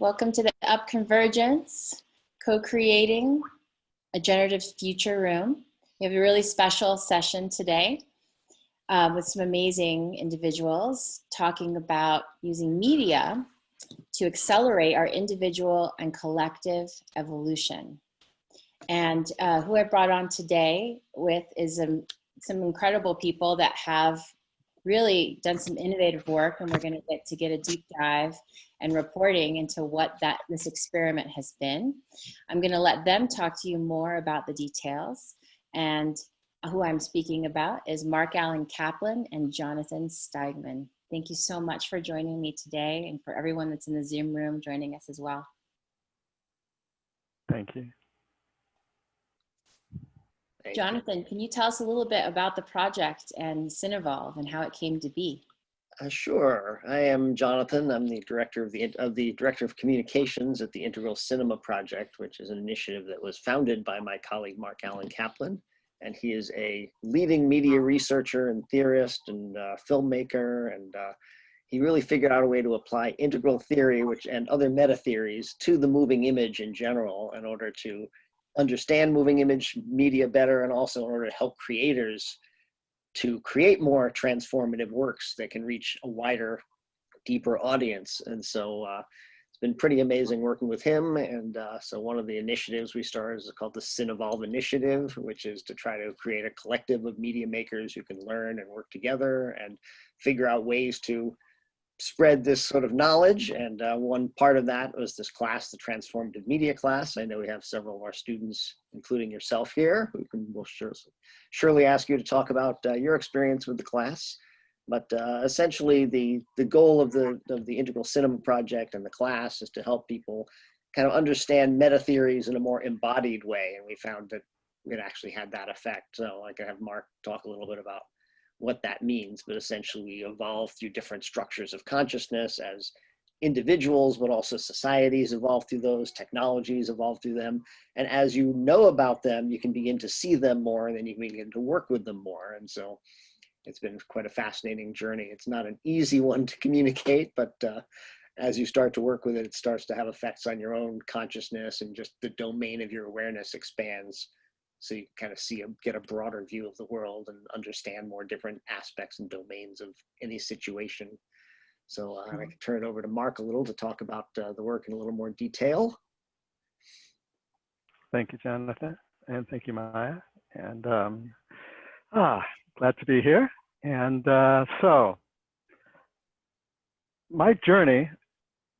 Welcome to the Convergence, co-creating a generative future room. We have a really special session today with some amazing individuals talking about using media to accelerate our individual and collective evolution. And who I brought on today with is some incredible people that have really done some innovative work, and we're going to get a deep dive and reporting into what this experiment has been. I'm going to let them talk to you more about the details, and who I'm speaking about is Mark Allen Kaplan and Jonathan Steigman. Thank you so much for joining me today, and for everyone that's in the Zoom room joining us as well. Thank you. Jonathan, can you tell us a little bit about the project and Cinevolve and how it came to be? Sure. I am Jonathan. I'm the director of communications at the Integral Cinema Project, which is an initiative that was founded by my colleague Mark Allen Kaplan, and he is a leading media researcher and theorist and filmmaker, and he really figured out a way to apply integral theory, and other meta theories to the moving image in general, in order to understand moving image media better, and also in order to help creators to create more transformative works that can reach a wider, deeper audience. And so it's been pretty amazing working with him. And so one of the initiatives we started is called the Cinevolve Initiative, which is to try to create a collective of media makers who can learn and work together and figure out ways to spread this sort of knowledge. And one part of that was this class, the Transformative Media class. I know we have several of our students, including yourself here, who will surely ask you to talk about your experience with the class. But essentially, the goal of the Integral Cinema Project and the class is to help people kind of understand meta theories in a more embodied way. And we found that it actually had that effect. So I could have Mark talk a little bit about what that means, but essentially we evolve through different structures of consciousness as individuals, but also societies evolve through those, technologies evolve through them. And as you know about them, you can begin to see them more, and then you can begin to work with them more. And so it's been quite a fascinating journey. It's not an easy one to communicate, but as you start to work with it, it starts to have effects on your own consciousness, and just the domain of your awareness expands. So you kind of get a broader view of the world and understand more different aspects and domains of any situation. So I can turn it over to Mark a little to talk about the work in a little more detail. Thank you, Jonathan, and thank you, Maya. And glad to be here. And so my journey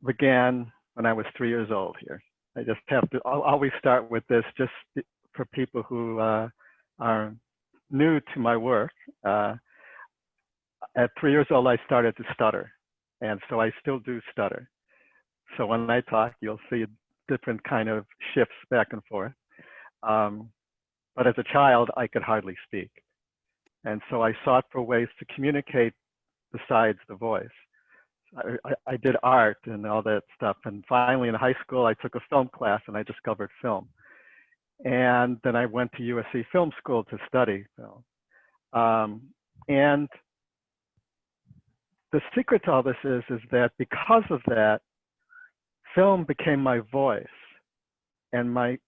began when I was 3 years old here. I just have to always start with this, just for people who are new to my work. At 3 years old, I started to stutter. And so I still do stutter. So when I talk, you'll see different kind of shifts back and forth. But as a child, I could hardly speak. And so I sought for ways to communicate besides the voice. I did art and all that stuff. And finally in high school, I took a film class and I discovered film. And then I went to USC Film School to study film. And the secret to all this is that because of that, film became my voice, and I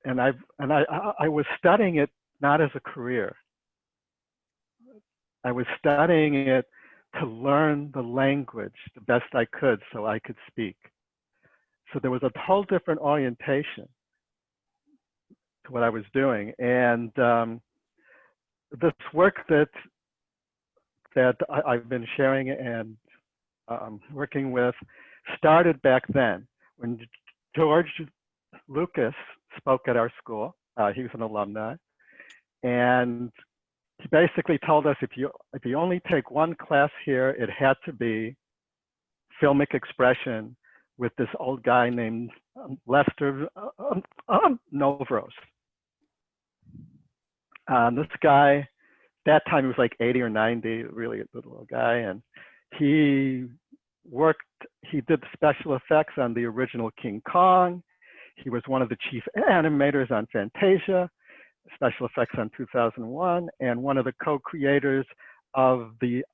was studying it not as a career. I was studying it to learn the language the best I could so I could speak. So there was a whole different orientation to what I was doing. And this work that I've been sharing and working with started back then when George Lucas spoke at our school. He was an alumni, and he basically told us if you only take one class here, it had to be filmic expression with this old guy named Lester Novros. This guy, that time he was like 80 or 90, really a little guy, and he did special effects on the original King Kong. He was one of the chief animators on Fantasia, special effects on 2001, and one of the co-creators of the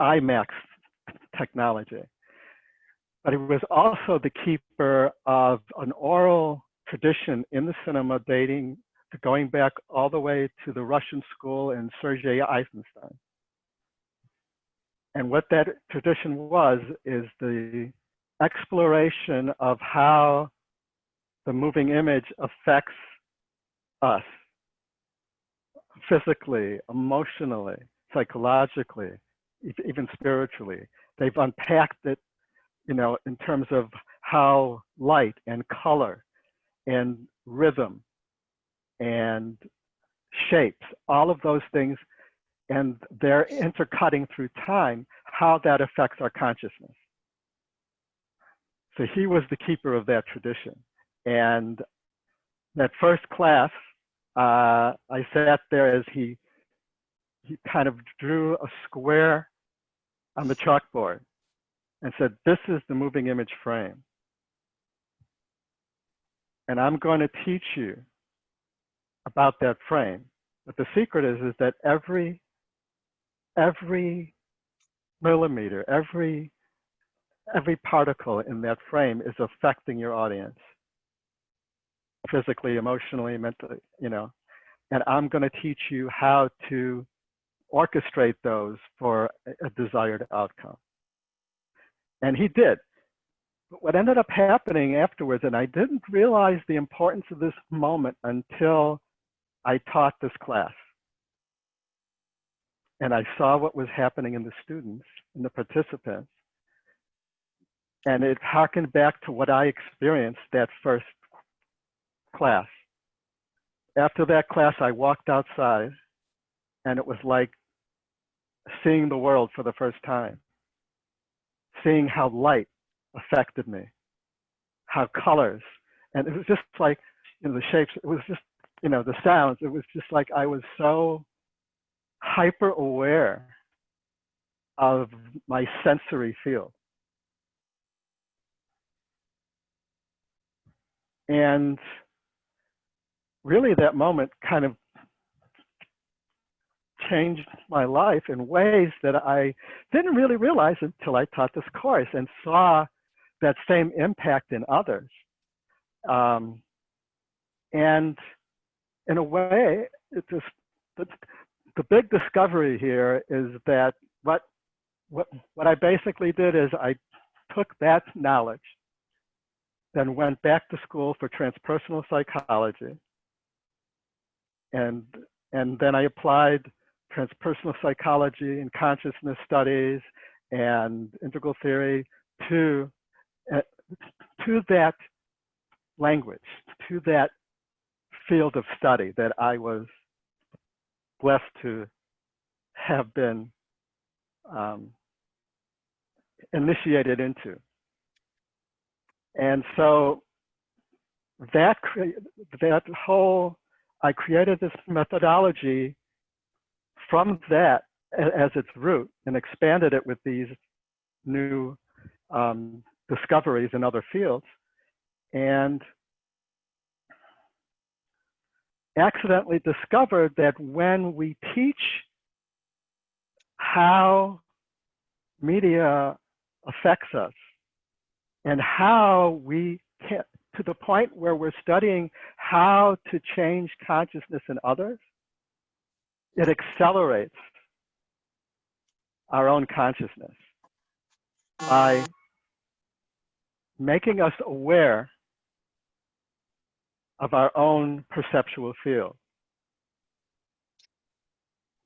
IMAX technology. but he was also the keeper of an oral tradition in the cinema going back all the way to the Russian school and Sergei Eisenstein. And what that tradition was is the exploration of how the moving image affects us physically, emotionally, psychologically, even spiritually. They've unpacked it, you know, in terms of how light and color and rhythm and shapes, all of those things, and they're intercutting through time, how that affects our consciousness. So he was the keeper of that tradition. And that first class, I sat there as he kind of drew a square on the chalkboard and said, "This is the moving image frame. And I'm going to teach you about that frame. But the secret is that every millimeter, every particle in that frame is affecting your audience, physically, emotionally, mentally, you know. And I'm going to teach you how to orchestrate those for a desired outcome." And he did. But what ended up happening afterwards, and I didn't realize the importance of this moment until I taught this class. And I saw what was happening in the students, in the participants. And it harkened back to what I experienced that first class. After that class, I walked outside, and it was like seeing the world for the first time, seeing how light affected me, how colors, and it was just like, you know, the shapes, it was just, you know, the sounds, it was just like I was so hyper aware of my sensory field. And really that moment kind of changed my life in ways that I didn't really realize until I taught this course and saw that same impact in others. And in a way, it just, the big discovery here is that what I basically did is I took that knowledge, then went back to school for transpersonal psychology, and then I applied transpersonal psychology and consciousness studies and integral theory to that language, to that field of study that I was blessed to have been initiated into. And so that whole, I created this methodology from that as its root and expanded it with these new discoveries in other fields, and accidentally discovered that when we teach how media affects us and how we can, to the point where we're studying how to change consciousness in others, it accelerates our own consciousness by making us aware of our own perceptual field.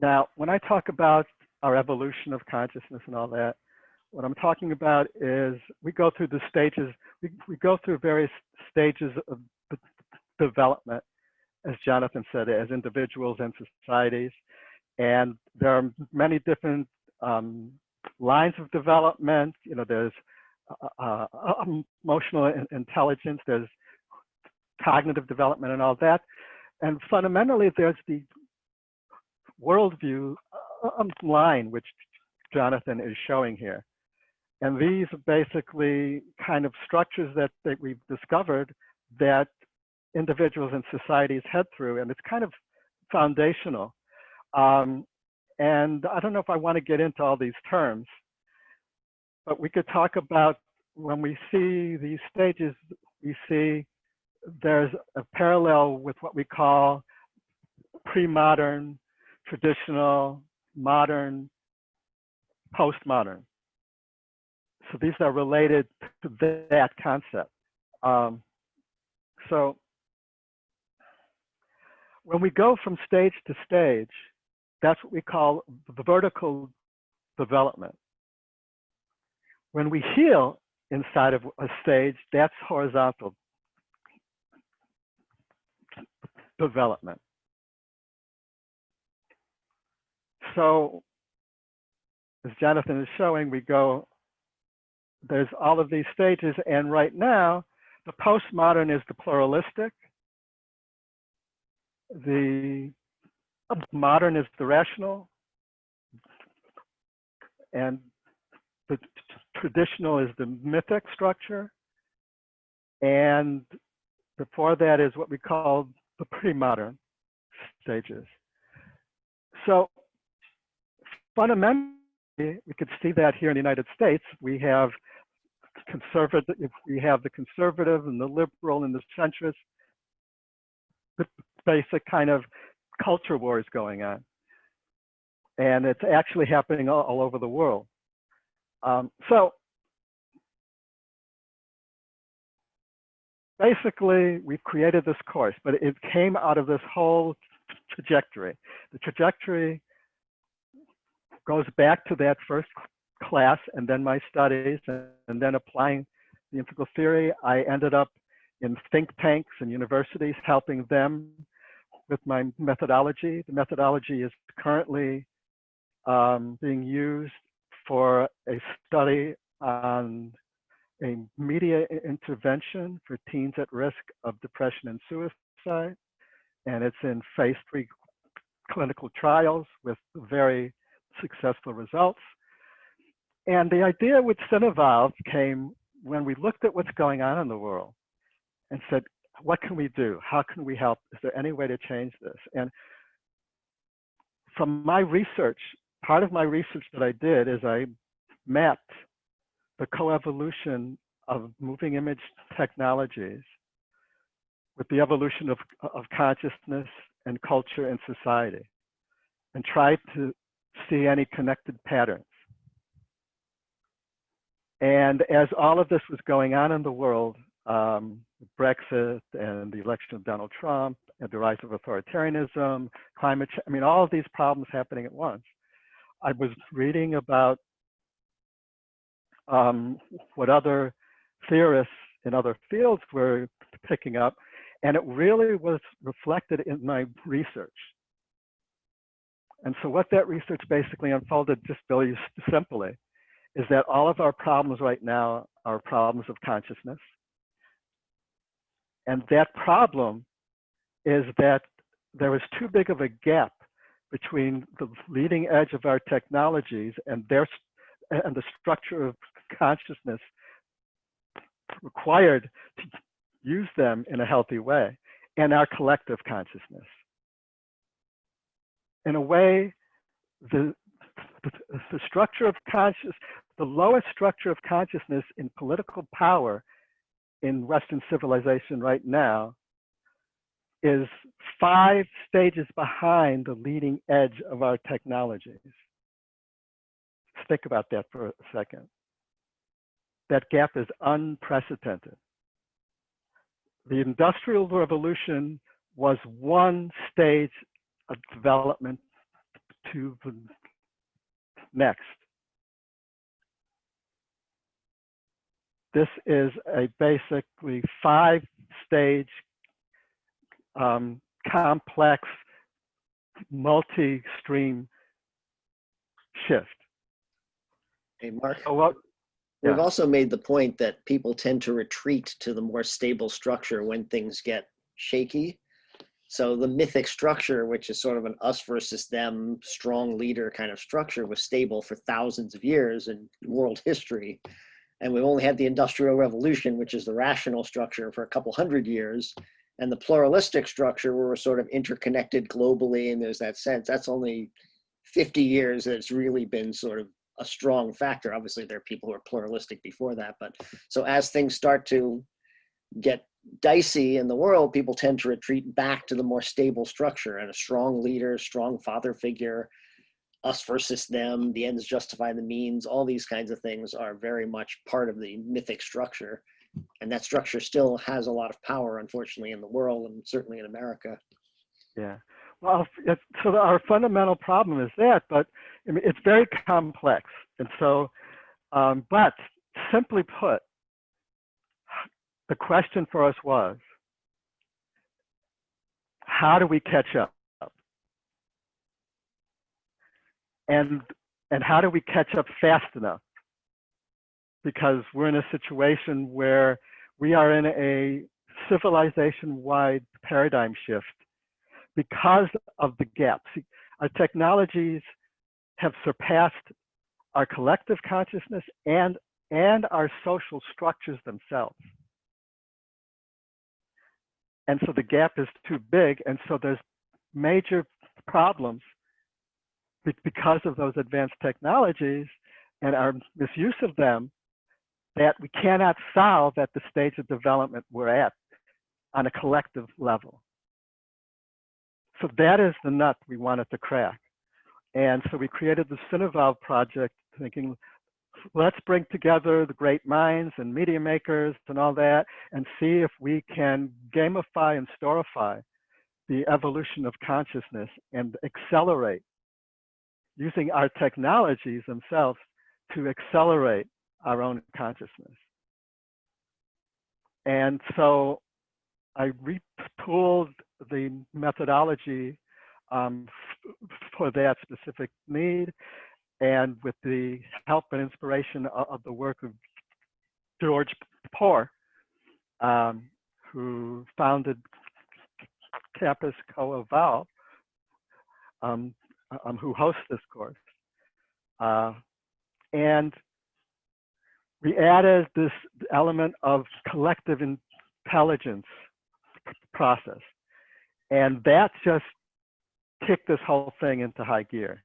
Now, when I talk about our evolution of consciousness and all that, what I'm talking about is we go through the stages, we go through various stages of development, as Jonathan said, as individuals and societies. And there are many different lines of development. You know, there's emotional intelligence, there's cognitive development and all that. And fundamentally, there's the worldview line, which Jonathan is showing here. And these are basically kind of structures that we've discovered that individuals and societies head through, and it's kind of foundational. And I don't know if I want to get into all these terms, but we could talk about when we see these stages, we see there's a parallel with what we call pre-modern, traditional, modern, postmodern. So these are related to that concept. So when we go from stage to stage, that's what we call the vertical development. When we heal inside of a stage, that's horizontal development. So as Jonathan is showing, we go, there's all of these stages, and right now, the postmodern is the pluralistic, the modern is the rational, and the traditional is the mythic structure, and before that is what we call the pre-modern stages. So fundamentally, we could see that here in the United States. We have the conservative and the liberal and the centrist, the basic kind of culture wars going on. And it's actually happening all over the world. So basically, we've created this course, but it came out of this whole trajectory. The trajectory goes back to that first class and then my studies, and then applying the integral theory. I ended up in think tanks and universities, helping them with my methodology. The methodology is currently being used for a study on a media intervention for teens at risk of depression and suicide. And it's in phase 3 clinical trials with very successful results. And the idea with Cinevolve came when we looked at what's going on in the world and said, what can we do? How can we help? Is there any way to change this? And from my research, part of my research that I did is I mapped the coevolution of moving image technologies with the evolution of consciousness and culture and society, and tried to see any connected patterns. And as all of this was going on in the world, Brexit and the election of Donald Trump and the rise of authoritarianism, climate change, I mean, all of these problems happening at once, I was reading about what other theorists in other fields were picking up, and it really was reflected in my research. And so what that research basically unfolded, just very simply, is that all of our problems right now are problems of consciousness. And that problem is that there is too big of a gap between the leading edge of our technologies and the structure of consciousness required to use them in a healthy way, and our collective consciousness. In a way, the structure of consciousness, the lowest structure of consciousness in political power in Western civilization right now is 5 stages behind the leading edge of our technologies. Let's think about that for a second. That gap is unprecedented. The Industrial Revolution was one stage of development to the next. This is a basically 5-stage complex multi-stream shift. Hey, Mark. So we've also made the point that people tend to retreat to the more stable structure when things get shaky. So the mythic structure, which is sort of an us versus them, strong leader kind of structure, was stable for thousands of years in world history. And we've only had the Industrial Revolution, which is the rational structure, for a couple hundred years. And the pluralistic structure, where we're sort of interconnected globally, and there's that sense, that's only 50 years that it's really been sort of a strong factor. Obviously, there are people who are pluralistic before that, but so as things start to get dicey in the world, people tend to retreat back to the more stable structure, and a strong leader, strong father figure, us versus them, the ends justify the means, all these kinds of things are very much part of the mythic structure. And that structure still has a lot of power, unfortunately, in the world, and certainly in America. Yeah. Well, so our fundamental problem is that, but I mean, it's very complex. And so, but simply put, the question for us was, how do we catch up? And how do we catch up fast enough? Because we're in a situation where we are in a civilization-wide paradigm shift because of the gaps. Our technologies have surpassed our collective consciousness and our social structures themselves. And so the gap is too big, and so there's major problems because of those advanced technologies and our misuse of them that we cannot solve at the stage of development we're at on a collective level. So that is the nut we wanted to crack. And so we created the Cinevolve project, thinking, let's bring together the great minds and media makers and all that, and see if we can gamify and storify the evolution of consciousness and accelerate, using our technologies themselves to accelerate our own consciousness. And so I retooled the methodology for that specific need, and with the help and inspiration of the work of George Poor, who founded Campus Co-Evolve, who hosts this course. And we added this element of collective intelligence process. And that just kicked this whole thing into high gear.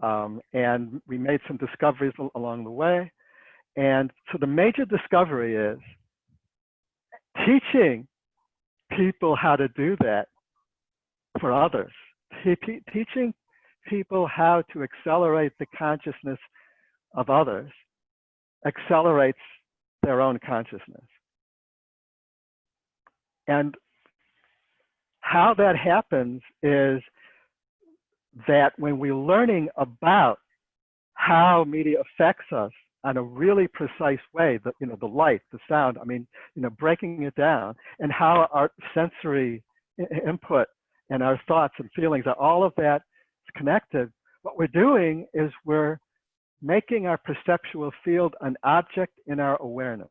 And we made some discoveries along the way. And so the major discovery is teaching people how to do that for others, teaching people how to accelerate the consciousness of others accelerates their own consciousness. And how that happens is that when we're learning about how media affects us on a really precise way, the light, the sound, I mean, breaking it down, and how our sensory input and our thoughts and feelings are all of that connected, what we're doing is we're making our perceptual field an object in our awareness.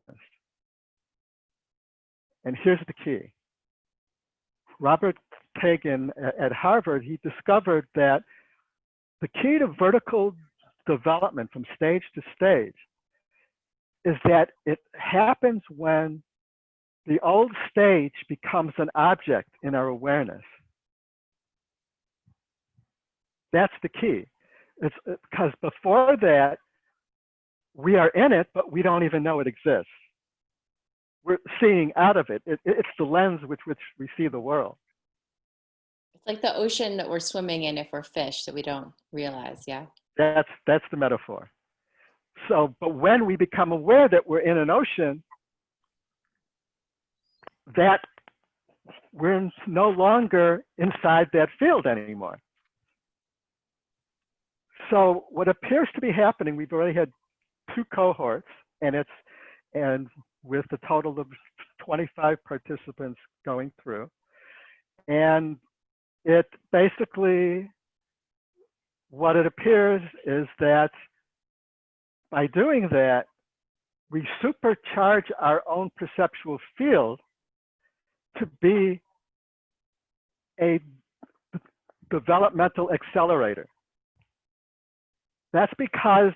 And here's the key. Robert Kagan at Harvard, he discovered that the key to vertical development from stage to stage is that it happens when the old stage becomes an object in our awareness. That's the key. It's because before that, we are in it, but we don't even know it exists. We're seeing out of it. It's the lens with which we see the world. It's like the ocean that we're swimming in if we're fish that we don't realize, yeah? That's the metaphor. So, but when we become aware that we're in an ocean, that we're no longer inside that field anymore. So what appears to be happening, we've already had 2 cohorts, and with a total of 25 participants going through. And it basically, what it appears is that by doing that, we supercharge our own perceptual field to be a developmental accelerator. That's because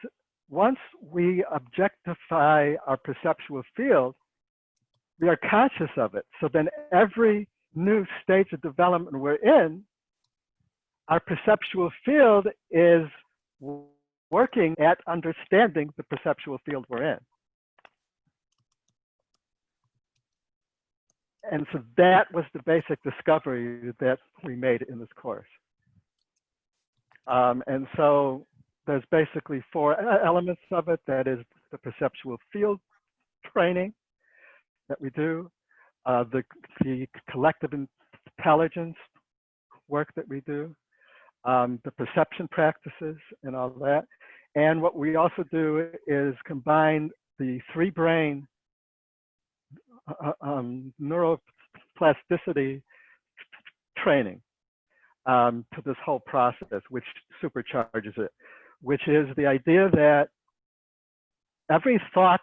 once we objectify our perceptual field, we are conscious of it. So then every new stage of development we're in, our perceptual field is working at understanding the perceptual field we're in. And so that was the basic discovery that we made in this course. And so there's basically 4 elements of it. That is the perceptual field training that we do, the collective intelligence work that we do, the perception practices and all that. And what we also do is combine the 3-brain neuroplasticity training to this whole process, which supercharges it, which is the idea that every thought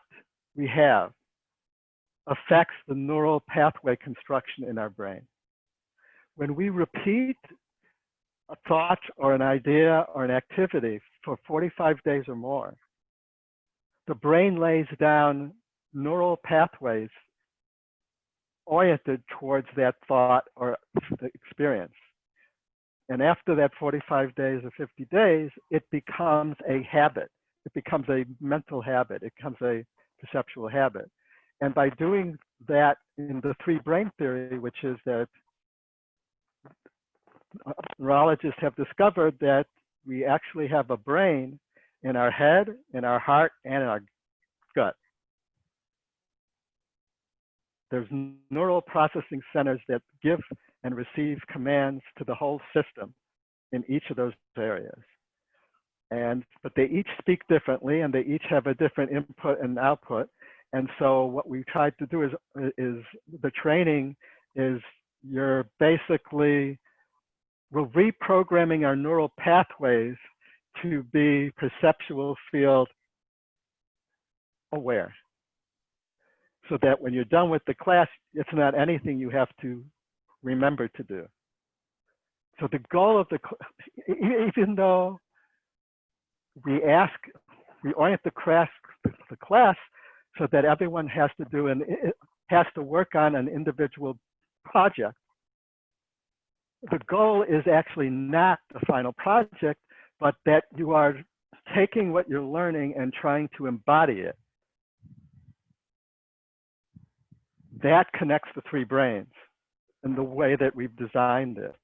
we have affects the neural pathway construction in our brain. When we repeat a thought or an idea or an activity for 45 days or more, the brain lays down neural pathways oriented towards that thought or the experience. And after that 45 days or 50 days, it becomes a habit. It becomes a mental habit. It becomes a perceptual habit. And by doing that in the 3-brain theory, which is that neurologists have discovered that we actually have a brain in our head, in our heart, and in our gut. There's neural processing centers that give and receive commands to the whole system in each of those areas. But they each speak differently, and they each have a different input and output. And so what we tried to do is the training is we're reprogramming our neural pathways to be perceptual field aware. So that when you're done with the class, it's not anything you have to remember to do. So the goal of even though we orient the class so that everyone has to work on an individual project, the goal is actually not the final project, but that you are taking what you're learning and trying to embody it. That connects the 3 brains in the way that we've designed it.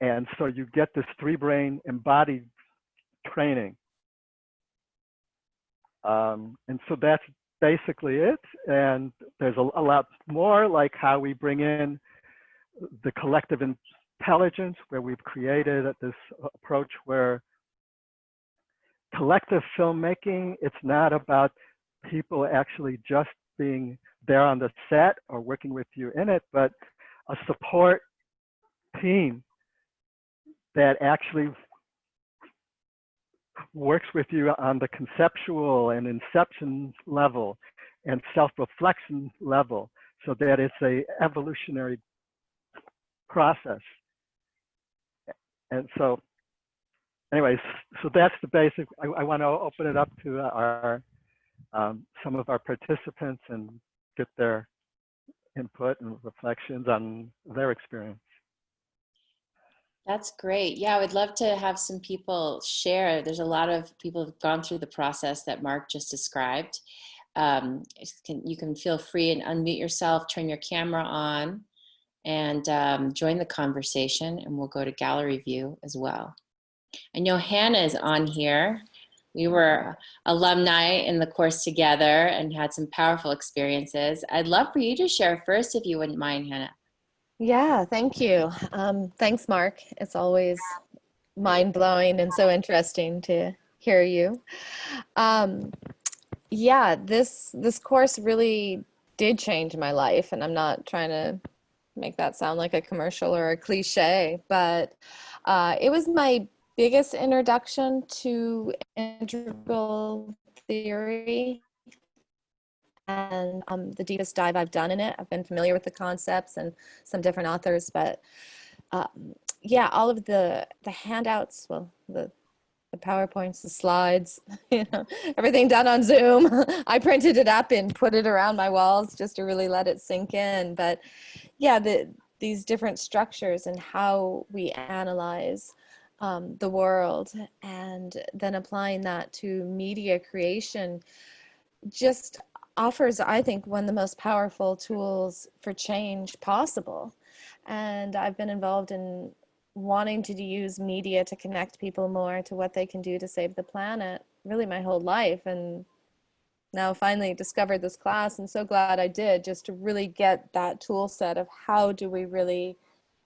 And so you get this 3-brain embodied training. And so that's basically it. And there's a lot more, like how we bring in the collective intelligence, where we've created this approach where collective filmmaking, it's not about people actually just being there on the set or working with you in it, but a support team that actually works with you on the conceptual and inception level and self-reflection level, so that it's an evolutionary process. And so anyways, so that's the basic. I want to open it up to our some of our participants and get their input and reflections on their experience. That's great. Yeah, I would love to have some people share. There's a lot of people who've gone through the process that Mark just described. You can feel free and unmute yourself, turn your camera on, and join the conversation, and we'll go to gallery view as well. I know Hannah is on here. We were alumni in the course together and had some powerful experiences. I'd love for you to share first, if you wouldn't mind, Hannah. Yeah, thank you. Thanks, Mark. It's always mind-blowing and so interesting to hear you. Yeah, this course really did change my life, and I'm not trying to make that sound like a commercial or a cliche, but it was my biggest introduction to integral theory and the deepest dive I've done in it. I've been familiar with the concepts and some different authors, but yeah, all of the handouts, well, the PowerPoints, the slides, you know, everything done on Zoom. I printed it up and put it around my walls just to really let it sink in. But yeah, these different structures and how we analyze the world, and then applying that to media creation just offers, I think, one of the most powerful tools for change possible. And I've been involved in wanting to use media to connect people more to what they can do to save the planet really my whole life. And now finally discovered this class, and so glad I did, just to really get that tool set of how do we really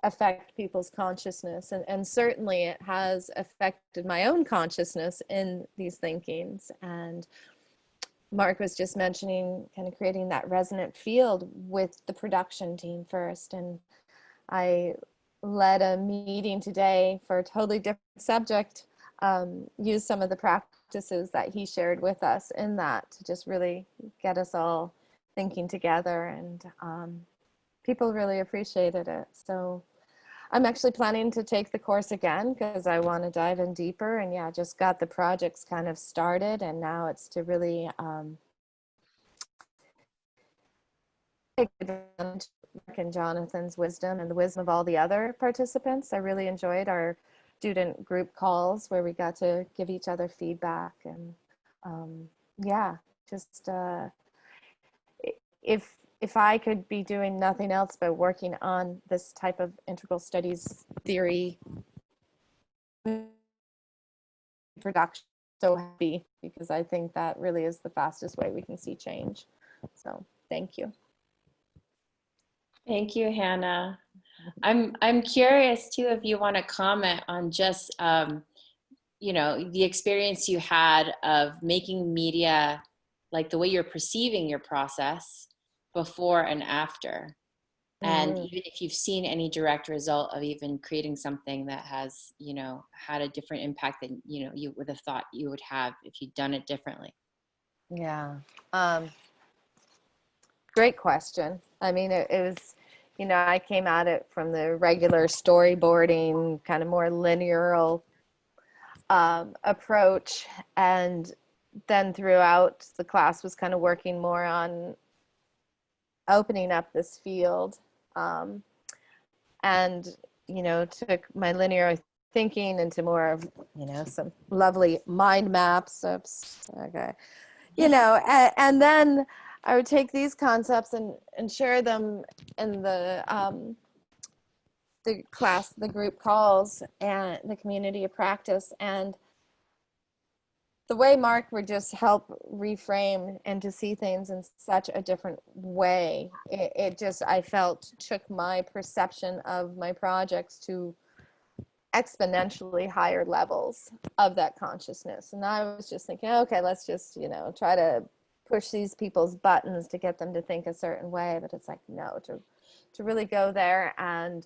affect people's consciousness. And certainly it has affected my own consciousness in these thinkings. And Mark was just mentioning kind of creating that resonant field with the production team first. And I led a meeting today for a totally different subject, use some of the practices that he shared with us in that to just really get us all thinking together. And people really appreciated it. So I'm actually planning to take the course again because I want to dive in deeper. And yeah, just got the projects kind of started, and now it's to really take advantage of Mark and Jonathan's wisdom and the wisdom of all the other participants. I really enjoyed our student group calls where we got to give each other feedback. And yeah, just if I could be doing nothing else but working on this type of integral studies theory production, so happy, because I think that really is the fastest way we can see change. So thank you. Thank you, Hannah. I'm curious too if you want to comment on just you know, the experience you had of making media, like the way you're perceiving your process before and after. And even if you've seen any direct result of even creating something that has, you know, had a different impact than, you know, you would have thought you would have if you'd done it differently. Yeah. Great question. I mean, it was, you know, I came at it from the regular storyboarding, kind of more linear approach. And then throughout the class was kind of working more on opening up this field. And, you know, took my linear thinking into more of, you know, some lovely mind maps. Oops, okay. You know, and then I would take these concepts and share them in the class, the group calls, and the community of practice. And the way Mark would just help reframe and to see things in such a different way, it just, I felt, took my perception of my projects to exponentially higher levels of that consciousness. And I was just thinking, okay, let's just, you know, try to push these people's buttons to get them to think a certain way. But it's like, no, to really go there and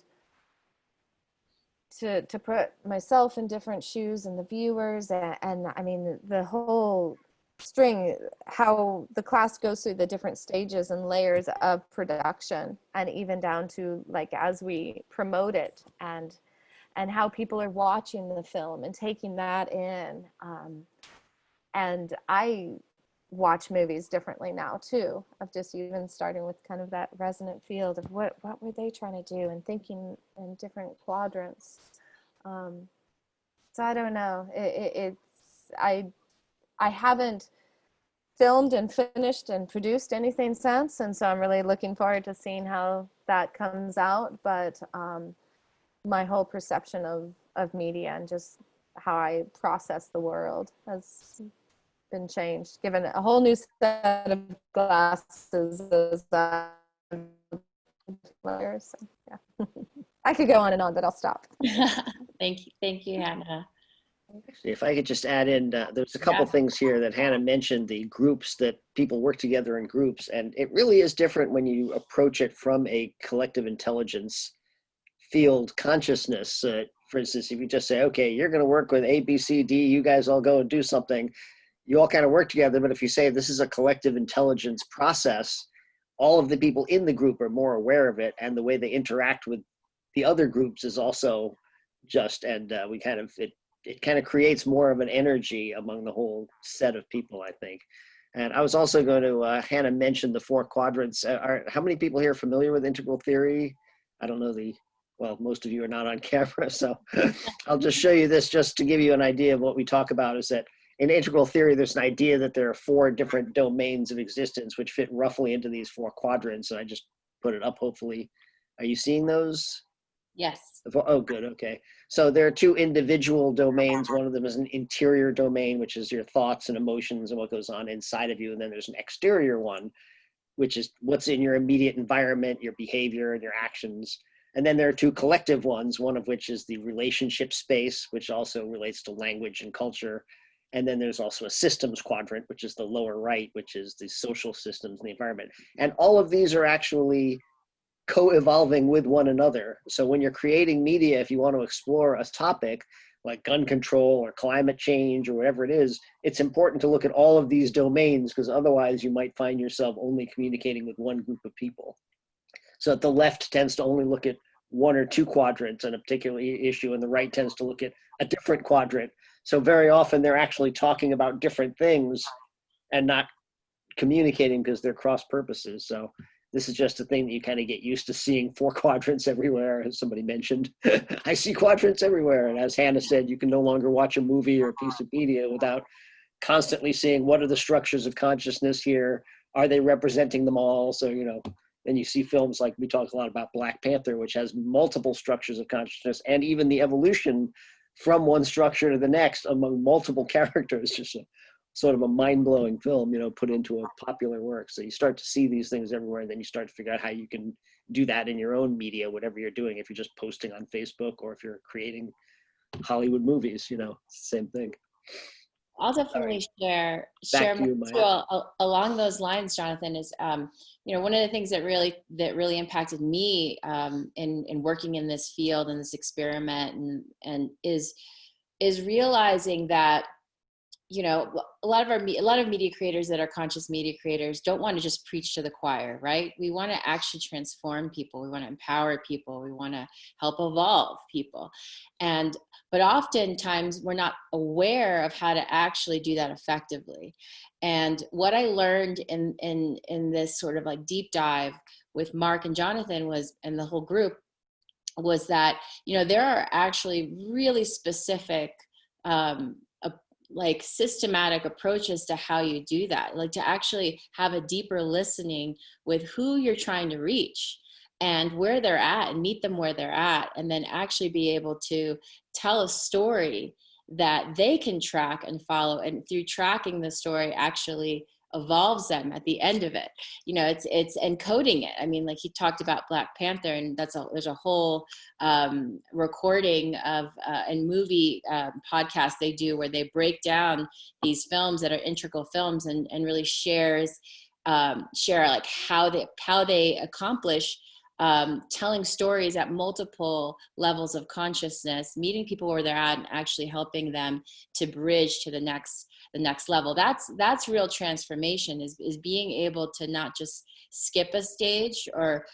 to put myself in different shoes and the viewers, and I mean the whole string, how the class goes through the different stages and layers of production, and even down to like as we promote it, and how people are watching the film and taking that in. And I watch movies differently now too, of just even starting with kind of that resonant field of what were they trying to do, and thinking in different quadrants. So I don't know. I haven't filmed and finished and produced anything since, and so I'm really looking forward to seeing how that comes out. But my whole perception of media and just how I process the world has been changed, given a whole new set of glasses as layers. So, yeah. I could go on and on, but I'll stop. Thank you, Hannah. Actually, if I could just add in, there's a couple things here that Hannah mentioned, the groups that people work together in groups, and it really is different when you approach it from a collective intelligence field consciousness. For instance, if you just say, okay, you're going to work with A, B, C, D, you guys all go and do something, you all kind of work together. But if you say this is a collective intelligence process, all of the people in the group are more aware of it, and the way they interact with the other groups is also just, and we kind of, it kind of creates more of an energy among the whole set of people, I think. And I was also going to, Hannah mentioned the 4 quadrants. How many people here are familiar with integral theory? I don't know well, most of you are not on camera, so I'll just show you this just to give you an idea of what we talk about. Is that in integral theory, there's an idea that there are 4 different domains of existence which fit roughly into these 4 quadrants. And I just put it up, hopefully. Are you seeing those? Yes. Oh, good. Okay. So there are 2 individual domains. One of them is an interior domain, which is your thoughts and emotions and what goes on inside of you. And then there's an exterior one, which is what's in your immediate environment, your behavior and your actions. And then there are 2 collective ones, one of which is the relationship space, which also relates to language and culture. And then there's also a systems quadrant, which is the lower right, which is the social systems and the environment. And all of these are actually co-evolving with one another. So when you're creating media, if you want to explore a topic like gun control or climate change or whatever it is, it's important to look at all of these domains, because otherwise you might find yourself only communicating with one group of people. So the left tends to only look at 1 or 2 quadrants on a particular issue, and the right tends to look at a different quadrant. So very often they're actually talking about different things and not communicating because they're cross purposes. So this is just a thing that you kind of get used to seeing 4 quadrants everywhere, as somebody mentioned. I see quadrants everywhere. And as Hannah said, you can no longer watch a movie or a piece of media without constantly seeing what are the structures of consciousness here? Are they representing them all? So, you know, then you see films like we talk a lot about Black Panther, which has multiple structures of consciousness and even the evolution from one structure to the next among multiple characters. Just a sort of a mind-blowing film, you know, put into a popular work. So you start to see these things everywhere, and then you start to figure out how you can do that in your own media, whatever you're doing. If you're just posting on Facebook or if you're creating Hollywood movies, you know, it's the same thing. I'll definitely share Back to more you, Maya. too, along those lines, Jonathan. Is you know, one of the things that really impacted me in working in this field and this experiment and is realizing that, you know, a lot of media creators that are conscious media creators don't want to just preach to the choir, right? We want to actually transform people. We want to empower people. We want to help evolve people. But oftentimes we're not aware of how to actually do that effectively. And what I learned in this sort of like deep dive with Mark and Jonathan was, and the whole group, was that, you know, there are actually really specific like systematic approaches to how you do that, like to actually have a deeper listening with who you're trying to reach and where they're at, and meet them where they're at, and then actually be able to tell a story that they can track and follow, and through tracking the story actually evolves them at the end of it. You know, it's encoding it. I mean, like he talked about Black Panther, and there's a whole recording of and movie podcast they do where they break down these films that are integral films and really share like how they accomplish telling stories at multiple levels of consciousness, meeting people where they're at, and actually helping them to bridge to the next level. That's real transformation, is being able to not just skip a stage or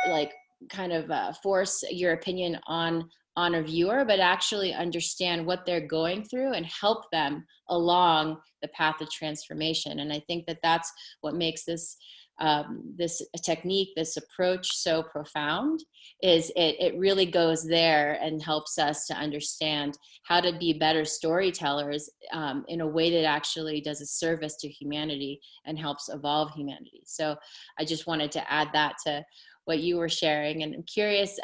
like kind of force your opinion on a viewer, but actually understand what they're going through and help them along the path of transformation. And I think that that's what makes this technique, this approach so profound, is it really goes there and helps us to understand how to be better storytellers in a way that actually does a service to humanity and helps evolve humanity. So I just wanted to add that to what you were sharing. And I'm curious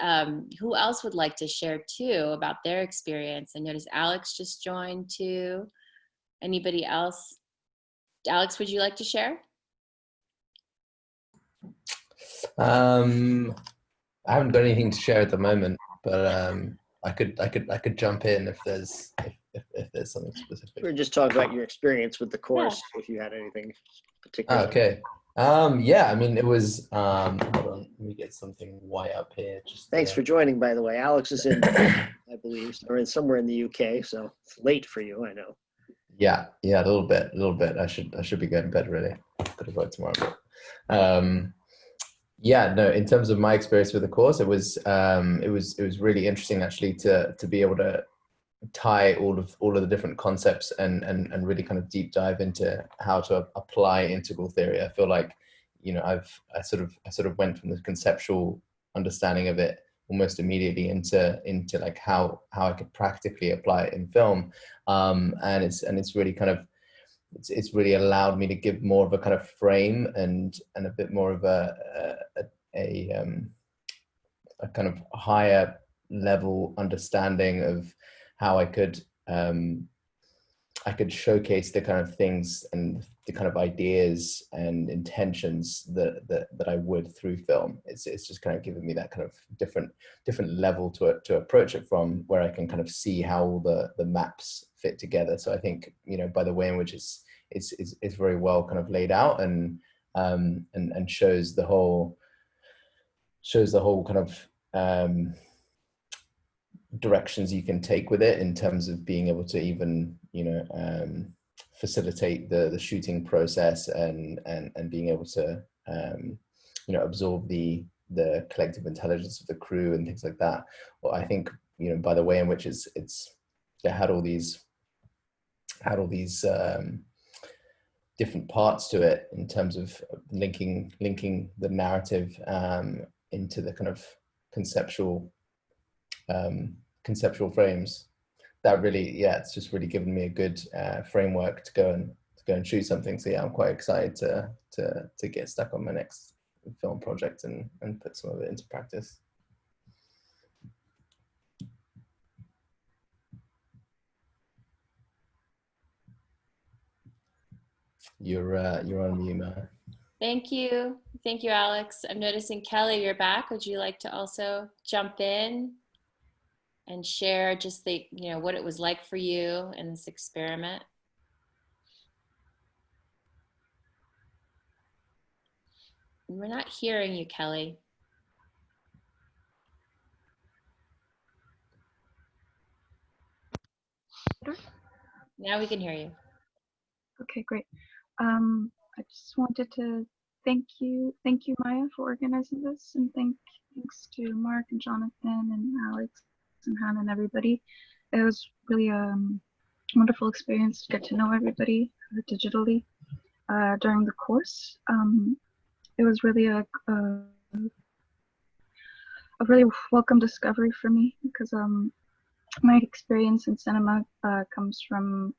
who else would like to share too about their experience. I noticed Alex just joined too. Anybody else? Alex, would you like to share? I haven't got anything to share at the moment, but I could jump in if there's something specific. We're just talking about your experience with the course, if you had anything particular. Okay. Yeah, I mean, it was, hold on, let me get something way up here. Thanks for joining, by the way. Alex is in, I believe, or somewhere in the UK, so it's late for you, I know. Yeah, a little bit. I should be going to bed really. Got to work tomorrow. But, yeah, no, in terms of my experience with the course, it was really interesting actually to be able to tie all of the different concepts and really kind of deep dive into how to apply integral theory. I feel like, you know, I sort of went from the conceptual understanding of it almost immediately into like how I could practically apply it in film. And it's really kind of, it's really allowed me to give more of a kind of frame and a bit more of a kind of higher level understanding of how I could showcase the kind of things and the kind of ideas and intentions that I would through film. It's just kind of given me that kind of different level to approach it from, where I can kind of see how all the maps fit together. So I think, you know, by the way in which it's very well kind of laid out and shows the whole kind of directions you can take with it, in terms of being able to even, you know, facilitate the shooting process and being able to, you know, absorb the collective intelligence of the crew and things like that. Well, I think, you know, by the way in which it had all these different parts to it, in terms of linking the narrative into the kind of conceptual frames, that really, yeah, it's just really given me a good framework to go and shoot something. So yeah, I'm quite excited to get stuck on my next film project and put some of it into practice. You're on mute, Maya. Thank you. Thank you, Alex. I'm noticing, Kelly, you're back. Would you like to also jump in and share just the, you know, what it was like for you in this experiment? We're not hearing you, Kelly. Now we can hear you. Okay, great. I just wanted to thank you, Maya, for organizing this, and thanks to Mark and Jonathan and Alex and Hannah and everybody. It was really a wonderful experience to get to know everybody digitally during the course. It was really a really welcome discovery for me, because my experience in cinema comes from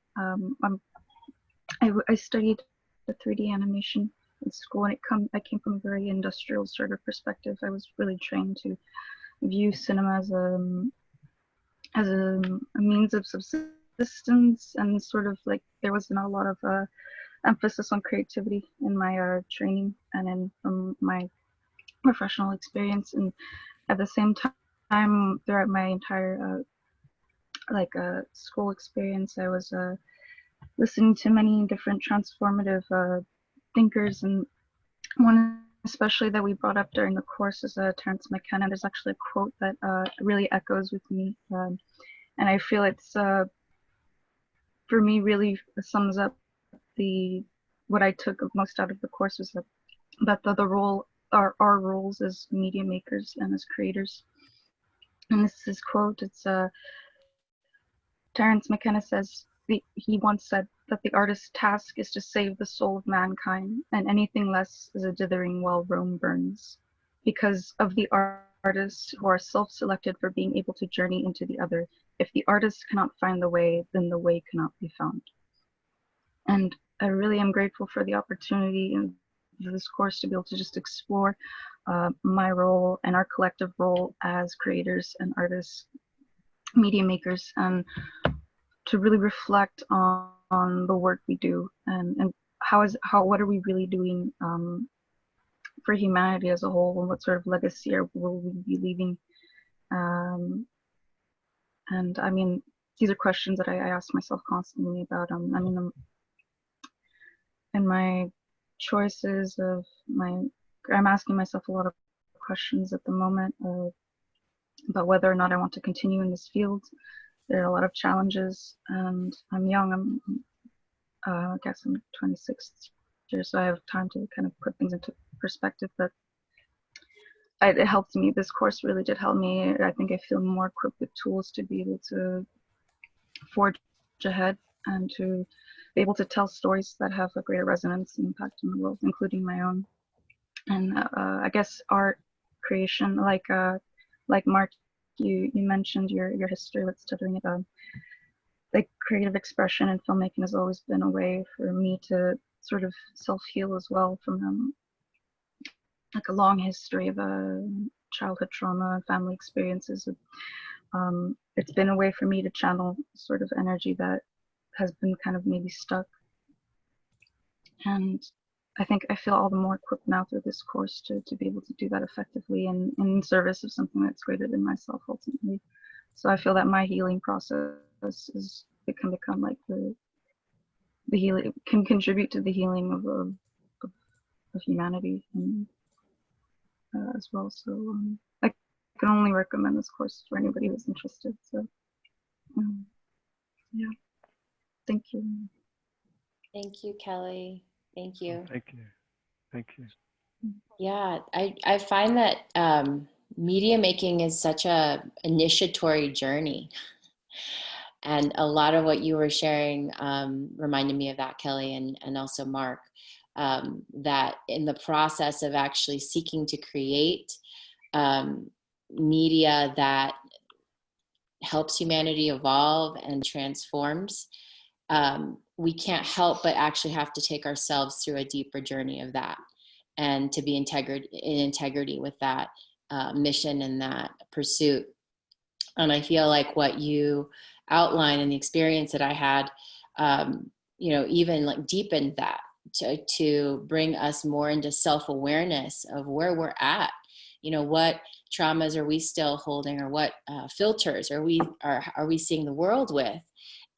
I studied the 3D animation in school, and I came from a very industrial sort of perspective. I was really trained to view cinema as a means of subsistence, and sort of like there was not a lot of emphasis on creativity in my training and in my professional experience. And at the same time, throughout my entire school experience, I was listening to many different transformative thinkers, and one especially that we brought up during the course is Terence McKenna. There's actually a quote that really echoes with me, and I feel it's for me really sums up what I took most out of the course, was that the role, our roles as media makers and as creators. And this is his quote. It's Terence McKenna says, he once said that the artist's task is to save the soul of mankind, and anything less is a dithering while Rome burns, because of the artists who are self-selected for being able to journey into the other. If the artist cannot find the way, then the way cannot be found. And I really am grateful for the opportunity in this course to be able to just explore my role and our collective role as creators and artists, media makers, and to really reflect on the work we do, and what are we really doing for humanity as a whole, and what sort of legacy will we be leaving. And I mean, these are questions that I ask myself constantly about. I mean, in my choices I'm asking myself a lot of questions at the moment about whether or not I want to continue in this field. There are a lot of challenges, and I'm young. I guess I'm 26 year, so I have time to kind of put things into perspective. But it helped me. This course really did help me. I think I feel more equipped with tools to be able to forge ahead and to be able to tell stories that have a greater resonance and impact in the world, including my own. And I guess art creation, like like Mark, you mentioned your history with studying it. Like creative expression and filmmaking has always been a way for me to sort of self-heal as well from like a long history of childhood trauma and family experiences. It's been a way for me to channel sort of energy that has been kind of maybe stuck. And I think I feel all the more equipped now through this course to be able to do that effectively and in service of something that's greater than myself ultimately. So I feel that my healing process is, it can become like the healing, can contribute to the healing of humanity and, as well. So I can only recommend this course for anybody who's interested. So yeah, thank you. Thank you, Kelly. Thank you. Thank you. Thank you. Yeah, I find that media making is such a initiatory journey. And a lot of what you were sharing reminded me of that, Kelly, and also Mark, that in the process of actually seeking to create media that helps humanity evolve and transforms, we can't help but actually have to take ourselves through a deeper journey of that, and to be in integrity with that mission and that pursuit. And I feel like what you outline and the experience that I had, even like deepened that to bring us more into self-awareness of where we're at. What traumas are we still holding, or what filters are we seeing the world with,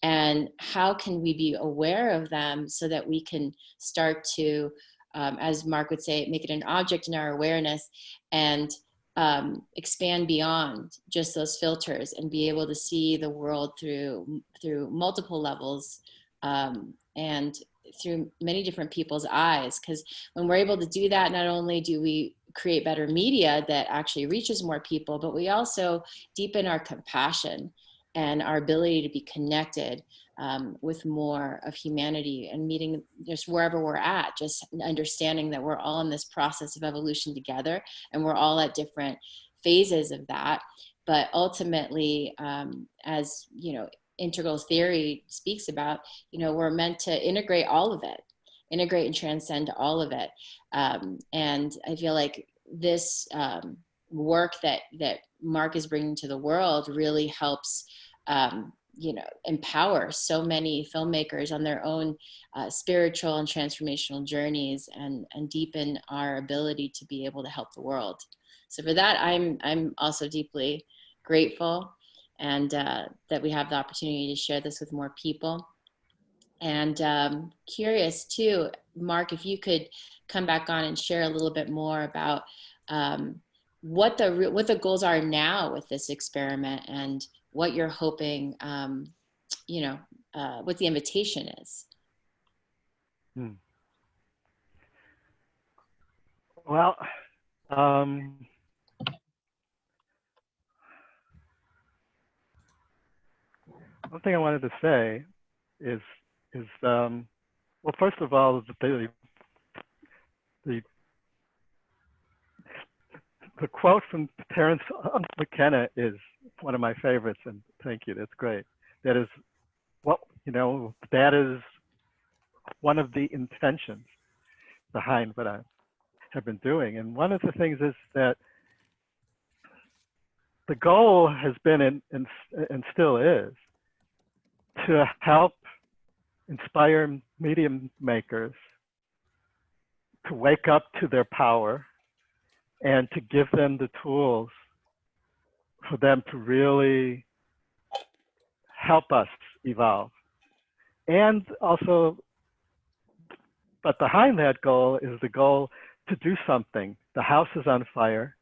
and how can we be aware of them so that we can start to, as Mark would say, make it an object in our awareness and expand beyond just those filters and be able to see the world through multiple levels and through many different people's eyes. Because when we're able to do that, not only do we create better media that actually reaches more people, but we also deepen our compassion and our ability to be connected with more of humanity and meeting just wherever we're at, just understanding that we're all in this process of evolution together and we're all at different phases of that. But ultimately, as integral theory speaks about, we're meant to integrate all of it, integrate and transcend all of it. And I feel like this work that Mark is bringing to the world really helps empower so many filmmakers on their own spiritual and transformational journeys, and deepen our ability to be able to help the world. So for that, I'm also deeply grateful, and that we have the opportunity to share this with more people. And curious too, Mark, if you could come back on and share a little bit more about what the goals are now with this experiment, and what you're hoping, what the invitation is. Well, one thing I wanted to say is well, first of all, the quote from Terence McKenna is one of my favorites, and thank you, that's great. That is that is one of the intentions behind what I have been doing. And one of the things is that the goal has been and still is to help inspire medium makers to wake up to their power and to give them the tools for them to really help us evolve. And also, but behind that goal is the goal to do something. The house is on fire,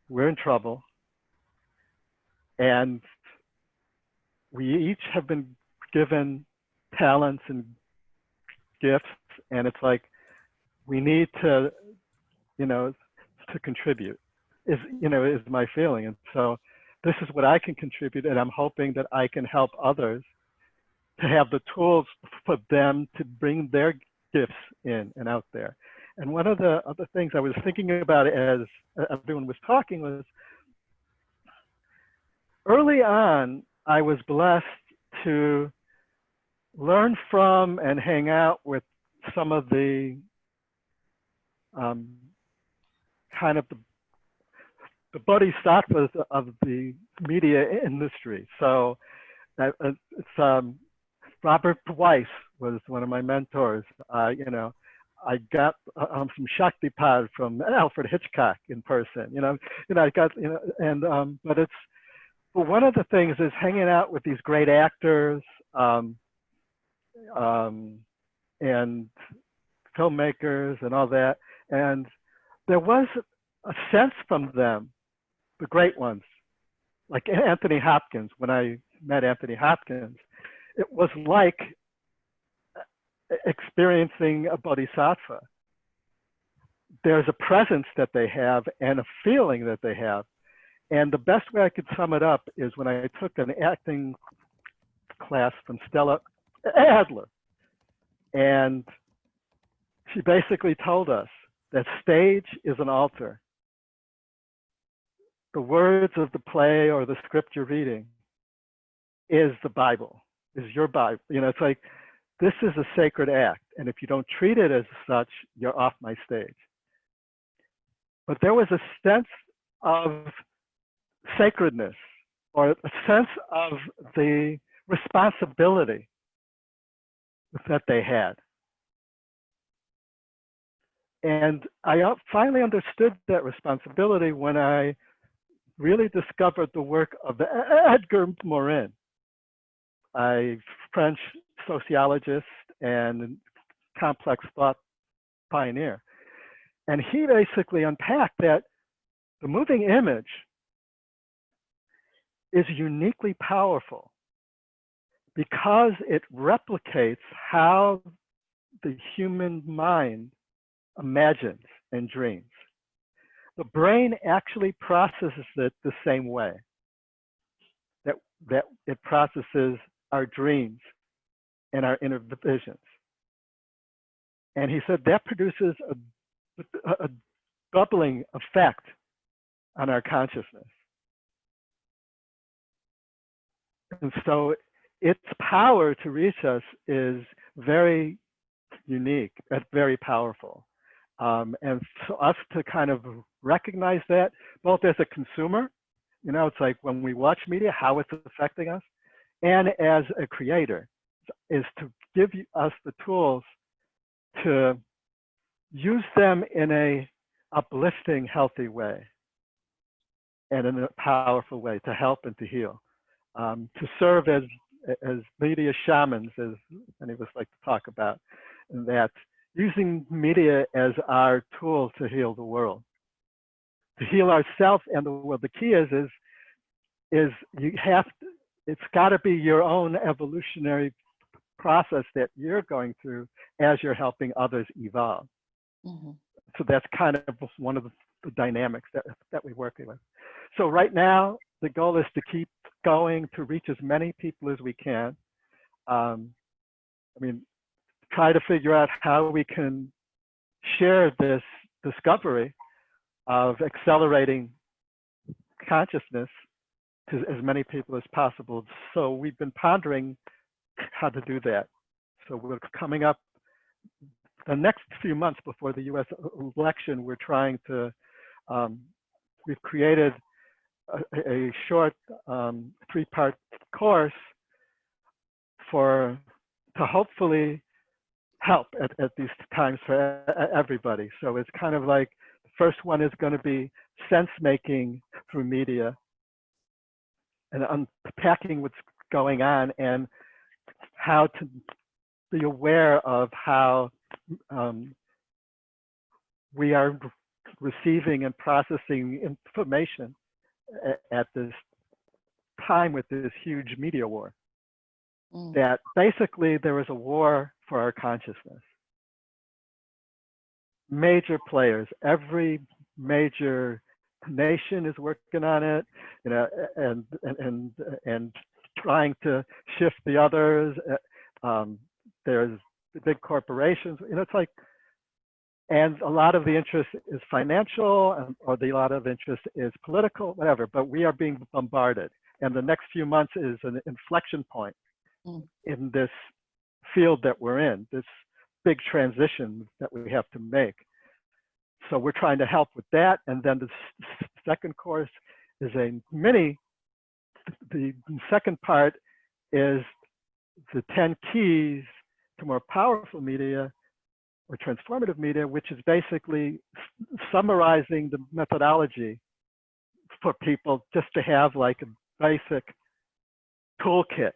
we're in trouble, and we each have been given talents and gifts, and it's like we need to contribute is my feeling. And so this is what I can contribute, and I'm hoping that I can help others to have the tools for them to bring their gifts in and out there. And one of the other things I was thinking about as everyone was talking was, early on, I was blessed to learn from and hang out with some of the kind of the bodhisattvas of the media industry. So it's Robert Weiss was one of my mentors. You know, I got some Shaktipad from Alfred Hitchcock in person. I got and but it's one of the things is hanging out with these great actors and filmmakers and all that. And there was a sense from them, the great ones, like Anthony Hopkins. When I met Anthony Hopkins, it was like experiencing a bodhisattva. There's a presence that they have and a feeling that they have. And the best way I could sum it up is when I took an acting class from Stella Adler. And she basically told us that stage is an altar. The words of the play or the script you're reading is the Bible, is your Bible. It's like, this is a sacred act. And if you don't treat it as such, you're off my stage. But there was a sense of sacredness or a sense of the responsibility that they had. And I finally understood that responsibility when I really discovered the work of Edgar Morin, a French sociologist and complex thought pioneer. And he basically unpacked that the moving image is uniquely powerful because it replicates how the human mind imagines and dreams. The brain actually processes it the same way that it processes our dreams and our inner visions. And he said that produces a doubling effect on our consciousness. And so its power to reach us is very unique, and very powerful. And for us to kind of recognize that, both as a consumer, it's like when we watch media, how it's affecting us, and as a creator, is to give us the tools to use them in a uplifting, healthy way, and in a powerful way to help and to heal, to serve as media shamans, as many of us like to talk about, and that using media as our tool to heal the world, to heal ourselves and the world. The key is you have to, it's got to be your own evolutionary process that you're going through as you're helping others evolve. Mm-hmm. So that's kind of one of the dynamics that we're working with. So right now, the goal is to keep going to reach as many people as we can. Try to figure out how we can share this discovery of accelerating consciousness to as many people as possible. So we've been pondering how to do that. So we're coming up the next few months before the US election, we're trying to, we've created a short 3-part course to hopefully help at these times for everybody. So it's kind of like, the first one is going to be sense making through media and unpacking what's going on and how to be aware of how we are receiving and processing information at this time with this huge media war. That basically there is a war for our consciousness. Major players, every major nation is working on it, and trying to shift the others. There's the big corporations, it's like, and a lot of the interest is financial, or a lot of interest is political, whatever, but we are being bombarded. And the next few months is an inflection point Mm. in this field that we're in, this big transition that we have to make. So we're trying to help with that. And then the second course is a mini, the second part is the 10 keys to more powerful media or transformative media, which is basically summarizing the methodology for people just to have like a basic toolkit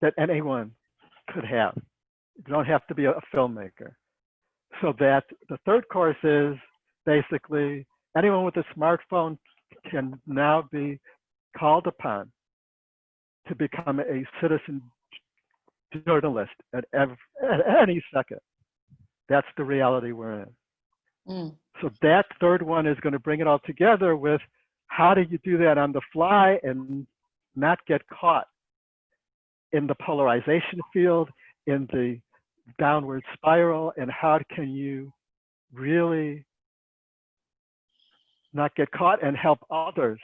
that anyone could have. You don't have to be a filmmaker. So that the third course is basically anyone with a smartphone can now be called upon to become a citizen journalist at any second. That's the reality we're in. Mm. So that third one is going to bring it all together with how do you do that on the fly and not get caught in the polarization field, in the downward spiral, and how can you really not get caught and help others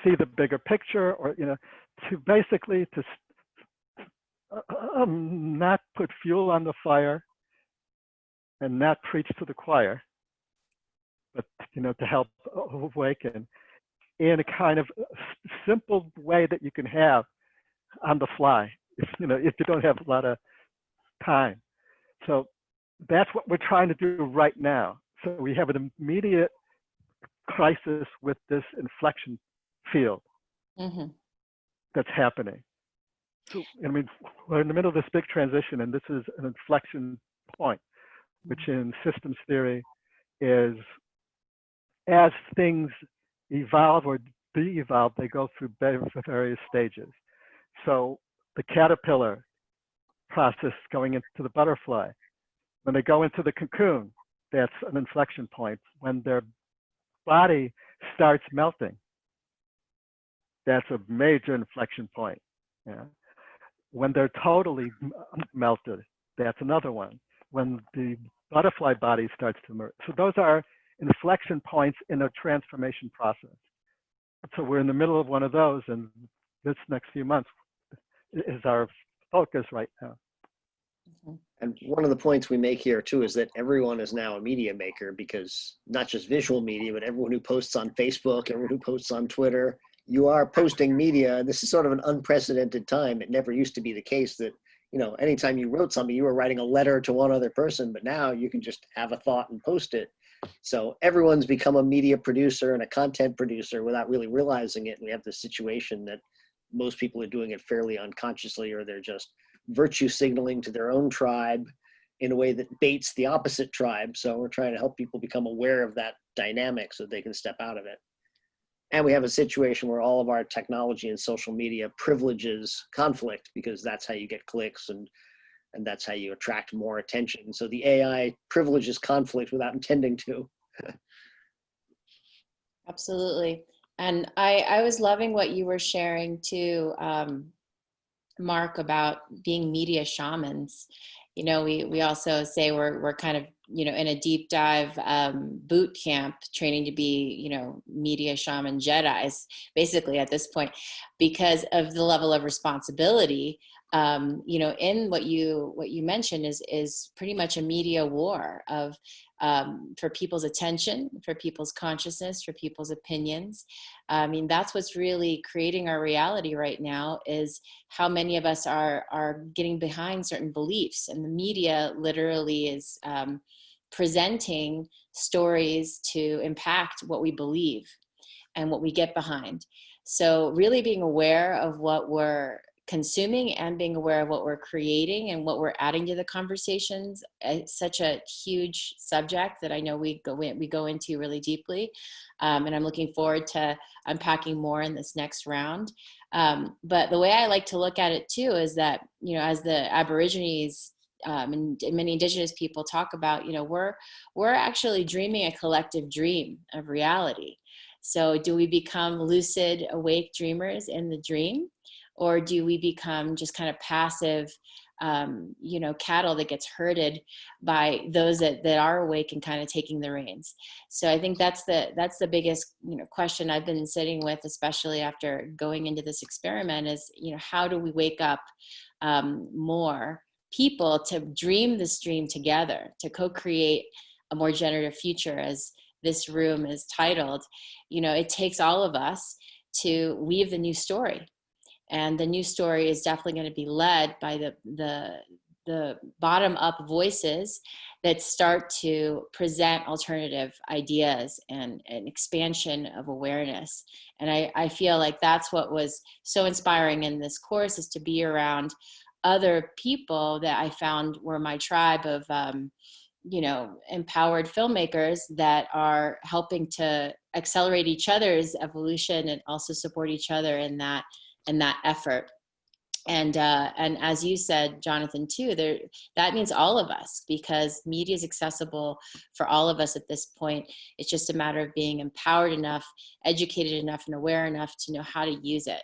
see the bigger picture, or to basically to not put fuel on the fire and not preach to the choir, but to help awaken in a kind of simple way that you can have on the fly if you don't have a lot of time. So that's what we're trying to do right now. So we have an immediate crisis with this inflection field Mm-hmm. that's happening. So I mean, we're in the middle of this big transition, and this is an inflection point, which in systems theory is as things evolve or de-evolve, they go through various stages. So the caterpillar process going into the butterfly, when they go into the cocoon, that's an inflection point. When their body starts melting, that's a major inflection point. Yeah. When they're totally melted, that's another one. When the butterfly body starts to emerge. So those are inflection points in a transformation process. So we're in the middle of one of those, and this next few months is our focus right now. And one of the points we make here too is that everyone is now a media maker, because not just visual media, but everyone who posts on Facebook, everyone who posts on Twitter, you are posting media. This is sort of an unprecedented time. It never used to be the case that, anytime you wrote something, you were writing a letter to one other person, but now you can just have a thought and post it. So everyone's become a media producer and a content producer without really realizing it. We have this situation that most people are doing it fairly unconsciously, or they're just virtue signaling to their own tribe in a way that baits the opposite tribe. So we're trying to help people become aware of that dynamic so they can step out of it. And we have a situation where all of our technology and social media privileges conflict, because that's how you get clicks and that's how you attract more attention. So the AI privileges conflict without intending to. Absolutely. And I was loving what you were sharing too, Mark, about being media shamans. We also say we're kind of, in a deep dive boot camp training to be, media shaman Jedis, basically at this point, because of the level of responsibility. In what you mentioned is pretty much a media war of for people's attention, for people's consciousness, for people's opinions. I mean, that's what's really creating our reality right now, is how many of us are getting behind certain beliefs, and the media literally is presenting stories to impact what we believe and what we get behind. So really being aware of what we're consuming and being aware of what we're creating and what we're adding to the conversations. It's such a huge subject that I know we go into really deeply. And I'm looking forward to unpacking more in this next round. But the way I like to look at it too is that, as the Aborigines and many indigenous people talk about, we're actually dreaming a collective dream of reality. So do we become lucid, awake dreamers in the dream? Or do we become just kind of passive you know, cattle that gets herded by those that are awake and kind of taking the reins. So I think that's the biggest, you know, question I've been sitting with, especially after going into this experiment, is, you know, how do we wake up more people to dream this dream together, to co-create a more generative future, as this room is titled. You know, it takes all of us to weave the new story. And the new story is definitely going to be led by the bottom-up voices that start to present alternative ideas and an expansion of awareness. And I feel like that's what was so inspiring in this course, is to be around other people that I found were my tribe of, you know, empowered filmmakers that are helping to accelerate each other's evolution and also support each other in that effort. And as you said, Jonathan, too, that means all of us, because media is accessible for all of us at this point. It's just a matter of being empowered enough, educated enough, and aware enough to know how to use it.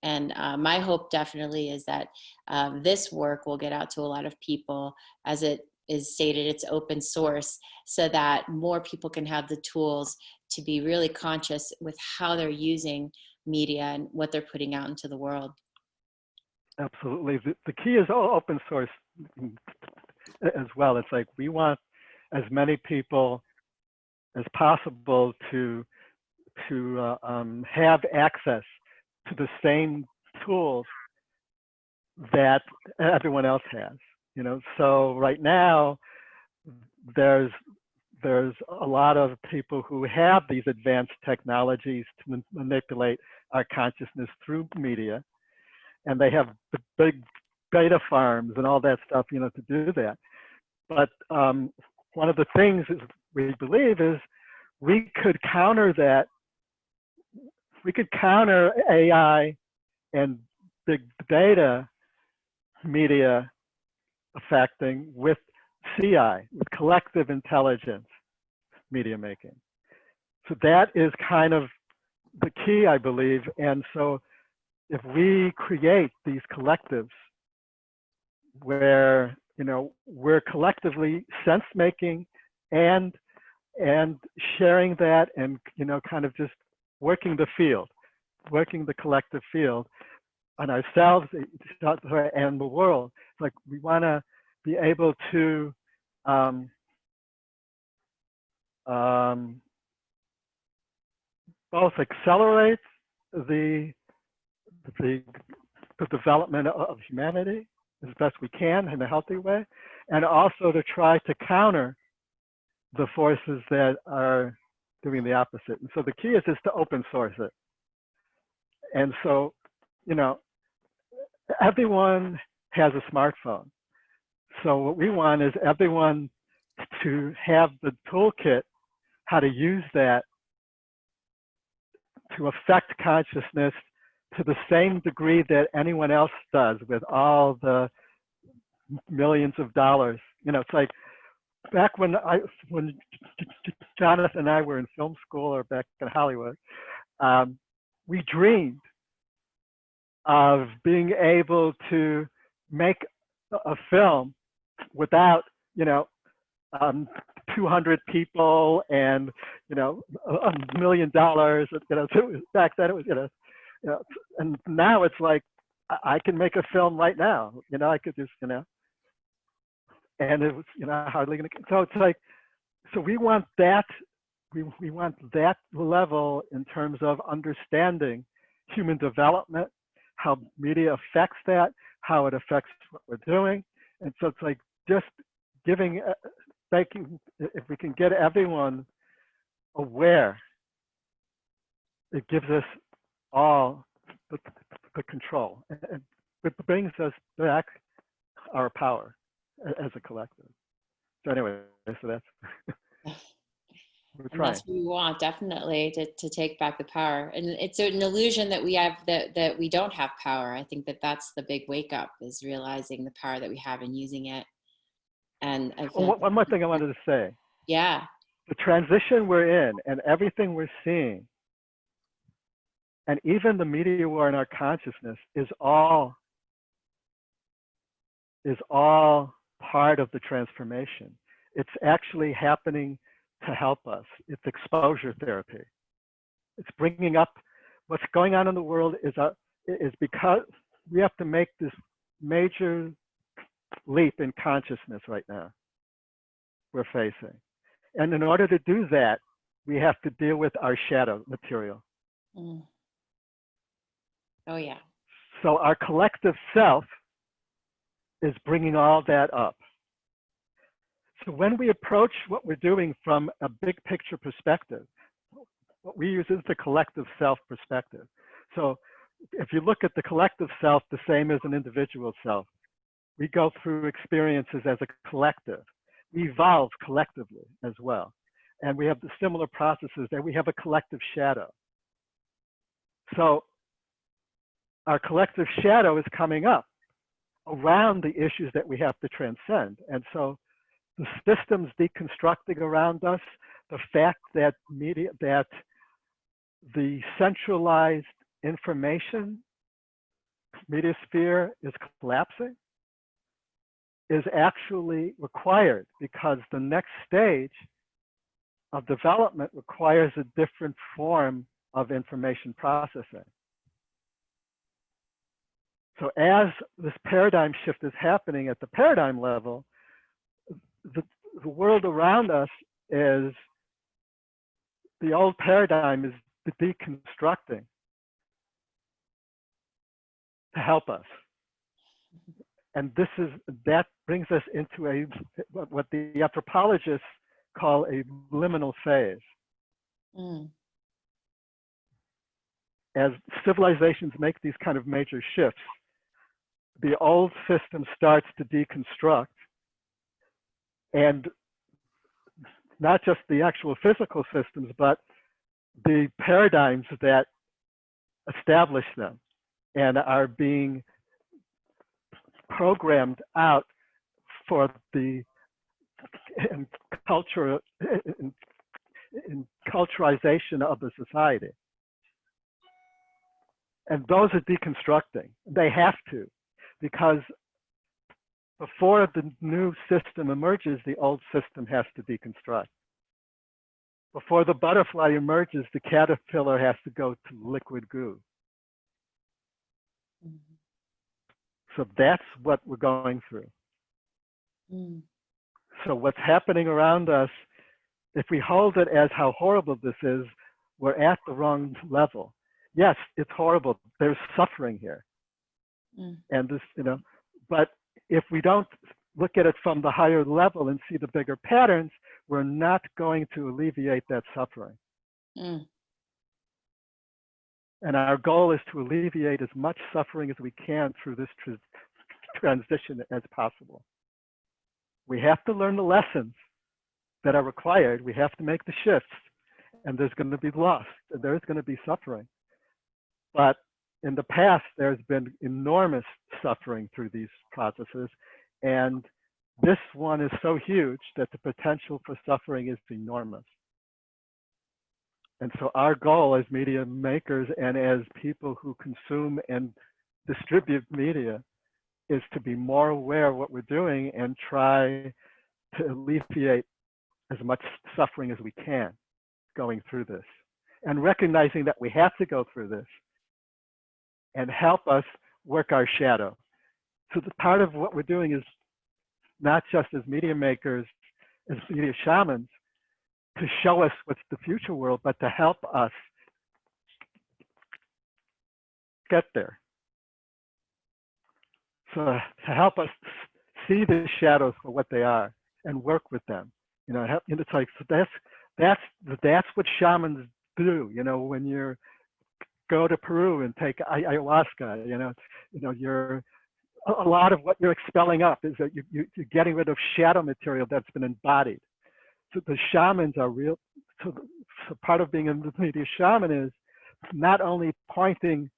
And my hope definitely is that this work will get out to a lot of people. As it is stated, it's open source, so that more people can have the tools to be really conscious with how they're using media and what they're putting out into the world. Absolutely. The key is open source as well. It's like we want as many people as possible to have access to the same tools that everyone else has. You know, so right now there's a lot of people who have these advanced technologies to manipulate our consciousness through media, and they have the big beta farms and all that stuff, you know, to do that. But one of the things we believe is we could counter that. We could counter AI and big data media affecting with CI, with collective intelligence media making. So that is kind of the key, I believe. And so if we create these collectives where, you know, we're collectively sense making and sharing that, and, you know, kind of just working the field, working the collective field on ourselves and the world. Like, we want to be able to both accelerate the development of humanity as best we can in a healthy way, and also to try to counter the forces that are doing the opposite. And so the key is to open source it. And so, you know, everyone has a smartphone. So what we want is everyone to have the toolkit, how to use that to affect consciousness to the same degree that anyone else does, with all the millions of dollars. You know, it's like back when Jonathan and I were in film school, or back in Hollywood, we dreamed of being able to make a film without, you know, 200 people and, you know, $1 million. You know, so back then it was, you know, and now it's like I can make a film right now. You know, I could just, you know, and it was, you know, hardly gonna. So it's like, so we want that. We want that level in terms of understanding human development, how media affects that, how it affects what we're doing. And so it's like just giving, if we can get everyone aware, it gives us all the control. And it brings us back our power as a collective. So anyway, so that's, we're trying. And that's what we want, definitely, to take back the power. And it's an illusion that we have, that we don't have power. I think that's the big wake up, is realizing the power that we have and using it. And I feel one more thing I wanted to say. Yeah. The transition we're in and everything we're seeing, and even the media war in our consciousness, is all is all part of the transformation. It's actually happening to help us. It's exposure therapy. It's bringing up what's going on in the world is because we have to make this major leap in consciousness right now we're facing. And in order to do that, we have to deal with our shadow material. Mm. Oh, yeah. So our collective self is bringing all that up. So when we approach what we're doing from a big picture perspective, what we use is the collective self perspective. So if you look at the collective self the same as an individual self, we go through experiences as a collective. We evolve collectively as well. And we have the similar processes that we have a collective shadow. So our collective shadow is coming up around the issues that we have to transcend. And so the systems deconstructing around us, the fact that the centralized information media sphere is collapsing is actually required, because the next stage of development requires a different form of information processing. So as this paradigm shift is happening at the paradigm level, the world around us is, the old paradigm is deconstructing to help us. And that brings us into what the anthropologists call a liminal phase. Mm. As civilizations make these kind of major shifts, the old system starts to deconstruct, and not just the actual physical systems, but the paradigms that establish them and are being programmed out for the culturalization of the society. And those are deconstructing. They have to, because before the new system emerges, the old system has to deconstruct. Before the butterfly emerges, the caterpillar has to go to liquid goo. Mm. So that's what we're going through. Mm. So what's happening around us, if we hold it as how horrible this is, we're at the wrong level. Yes, it's horrible. There's suffering here. Mm. And this, but if we don't look at it from the higher level and see the bigger patterns, we're not going to alleviate that suffering. Mm. And our goal is to alleviate as much suffering as we can through this transition as possible. We have to learn the lessons that are required. We have to make the shifts, and there's going to be loss, and there's going to be suffering. But in the past, there's been enormous suffering through these processes, and this one is so huge that the potential for suffering is enormous. And so our goal as media makers and as people who consume and distribute media is to be more aware of what we're doing and try to alleviate as much suffering as we can going through this, and recognizing that we have to go through this and help us work our shadow. So the part of what we're doing is not just as media makers, as media shamans, to show us what's the future world, but to help us get there. So to help us see the shadows for what they are and work with them. It's like, so that's what shamans do. When you go to Peru and take ayahuasca, you're, a lot of what you're expelling up is that you're getting rid of shadow material that's been embodied. So the shamans are real. So part of being a media shaman is not only pointing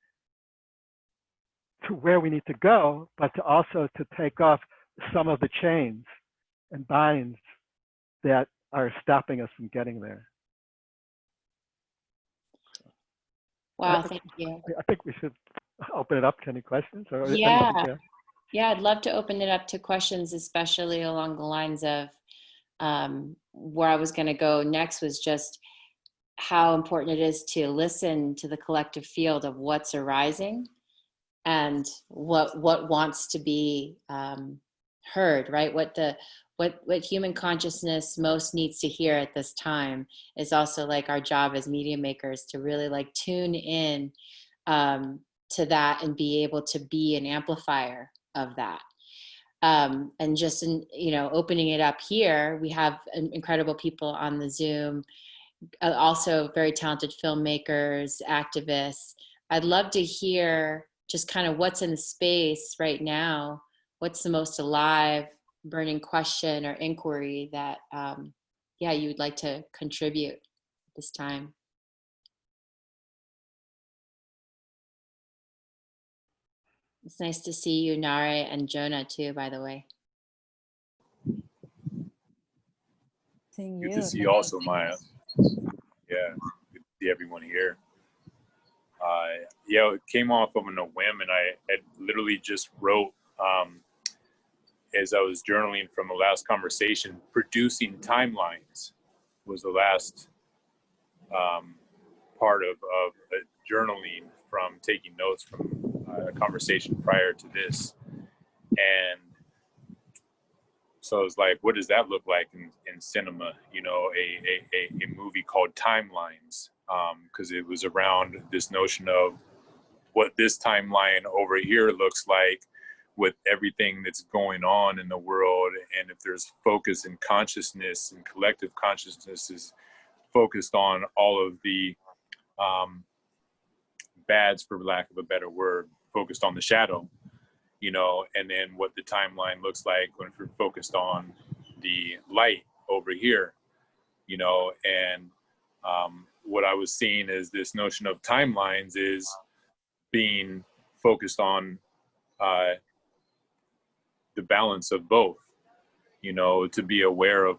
to where we need to go, but to also to take off some of the chains and binds that are stopping us from getting there. Wow, thank you. I think we should open it up to any questions. Or Yeah. Yeah, I'd love to open it up to questions, especially along the lines of where I was going to go next was just how important it is to listen to the collective field of what's arising and what wants to be heard, right? What human consciousness most needs to hear at this time is also like our job as media makers to really like tune in to that and be able to be an amplifier of that. And just in, opening it up here, we have incredible people on the Zoom, also very talented filmmakers, activists. I'd love to hear just kind of what's in the space right now. What's the most alive, burning question or inquiry that, you would like to contribute this time? It's nice to see you, Nare and Jonah, too, by the way. Seeing Good you. to see you also, Maya. Yeah, good to see everyone here. It came off of a whim, and I literally just wrote, as I was journaling from the last conversation, producing timelines was the last part of journaling from taking notes from a conversation prior to this. And so I was like, what does that look like in cinema? A movie called Timelines, because it was around this notion of what this timeline over here looks like with everything that's going on in the world. And if there's focus and consciousness and collective consciousness is focused on all of the bads, for lack of a better word, focused on the shadow, and then what the timeline looks like when we're focused on the light over here, and what I was seeing is this notion of timelines is being focused on the balance of both, to be aware of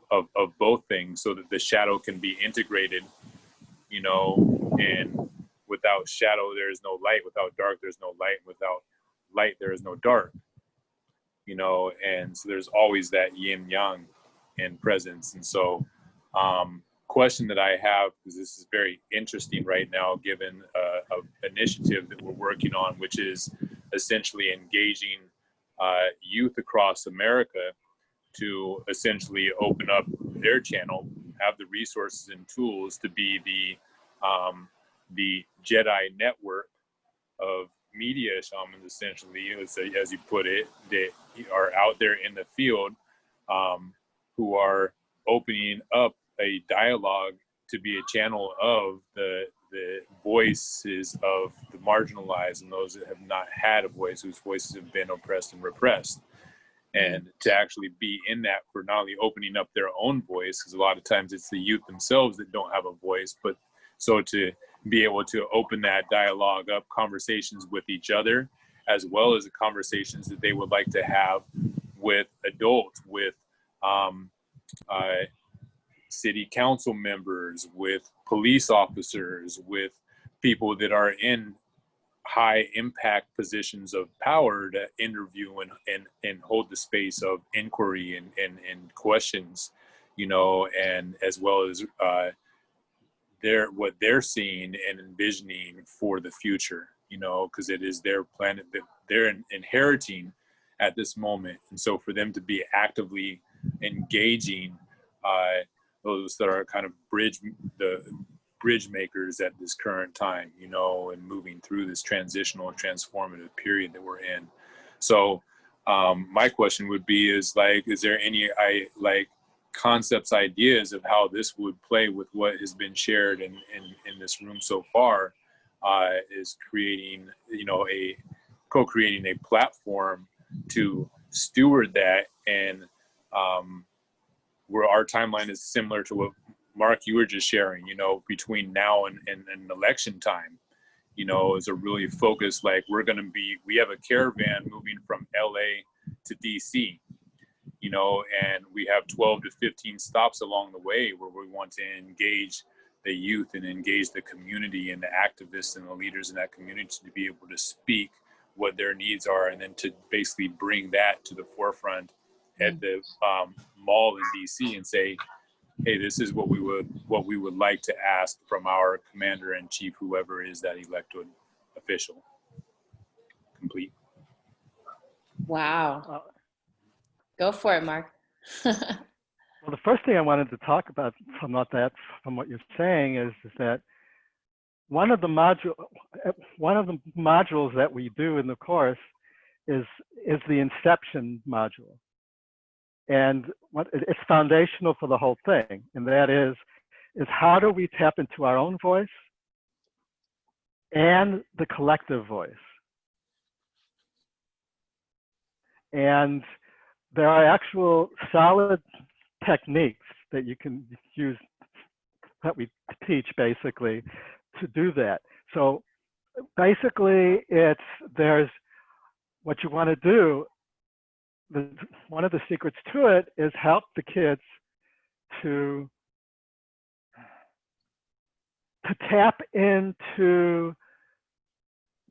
both things so that the shadow can be integrated, and without shadow, there is no light. Without dark, there's no light. Without light, there is no dark, and so there's always that yin yang in presence. And so question that I have, because this is very interesting right now, given an initiative that we're working on, which is essentially engaging youth across America to essentially open up their channel, have the resources and tools to be the Jedi network of media shamans, essentially, as you put it, that are out there in the field, who are opening up a dialogue to be a channel of the voices of the marginalized and those that have not had a voice, whose voices have been oppressed and repressed. And to actually be in that for not only opening up their own voice, because a lot of times it's the youth themselves that don't have a voice, but so to be able to open that dialogue up, conversations with each other, as well as the conversations that they would like to have with adults, with city council members, with police officers, with people that are in high impact positions of power to interview and hold the space of inquiry and questions, and as well as what they're seeing and envisioning for the future, because it is their planet that they're inheriting at this moment. And so for them to be actively engaging those that are kind of bridge makers at this current time, and moving through this transitional and transformative period that we're in. So my question would be is there any concepts, ideas of how this would play with what has been shared in this room so far, is creating, co-creating a platform to steward that, and where our timeline is similar to what Mark, you were just sharing, between now and election time, is a really focus, we have a caravan moving from LA to DC, and we have 12 to 15 stops along the way where we want to engage the youth and engage the community and the activists and the leaders in that community to be able to speak what their needs are, and then to basically bring that to the forefront at the mall in DC and say, hey, this is what we would like to ask from our commander in chief, whoever is that elected official. Complete. Wow. Go for it, Mark. Well, the first thing I wanted to talk about from what you're saying is that one of the modules that we do in the course is the inception module, and it's foundational for the whole thing, and that is how do we tap into our own voice and the collective voice. And there are actual solid techniques that you can use, that we teach basically, to do that. So basically there's what you want to do. One of the secrets to it is help the kids to tap into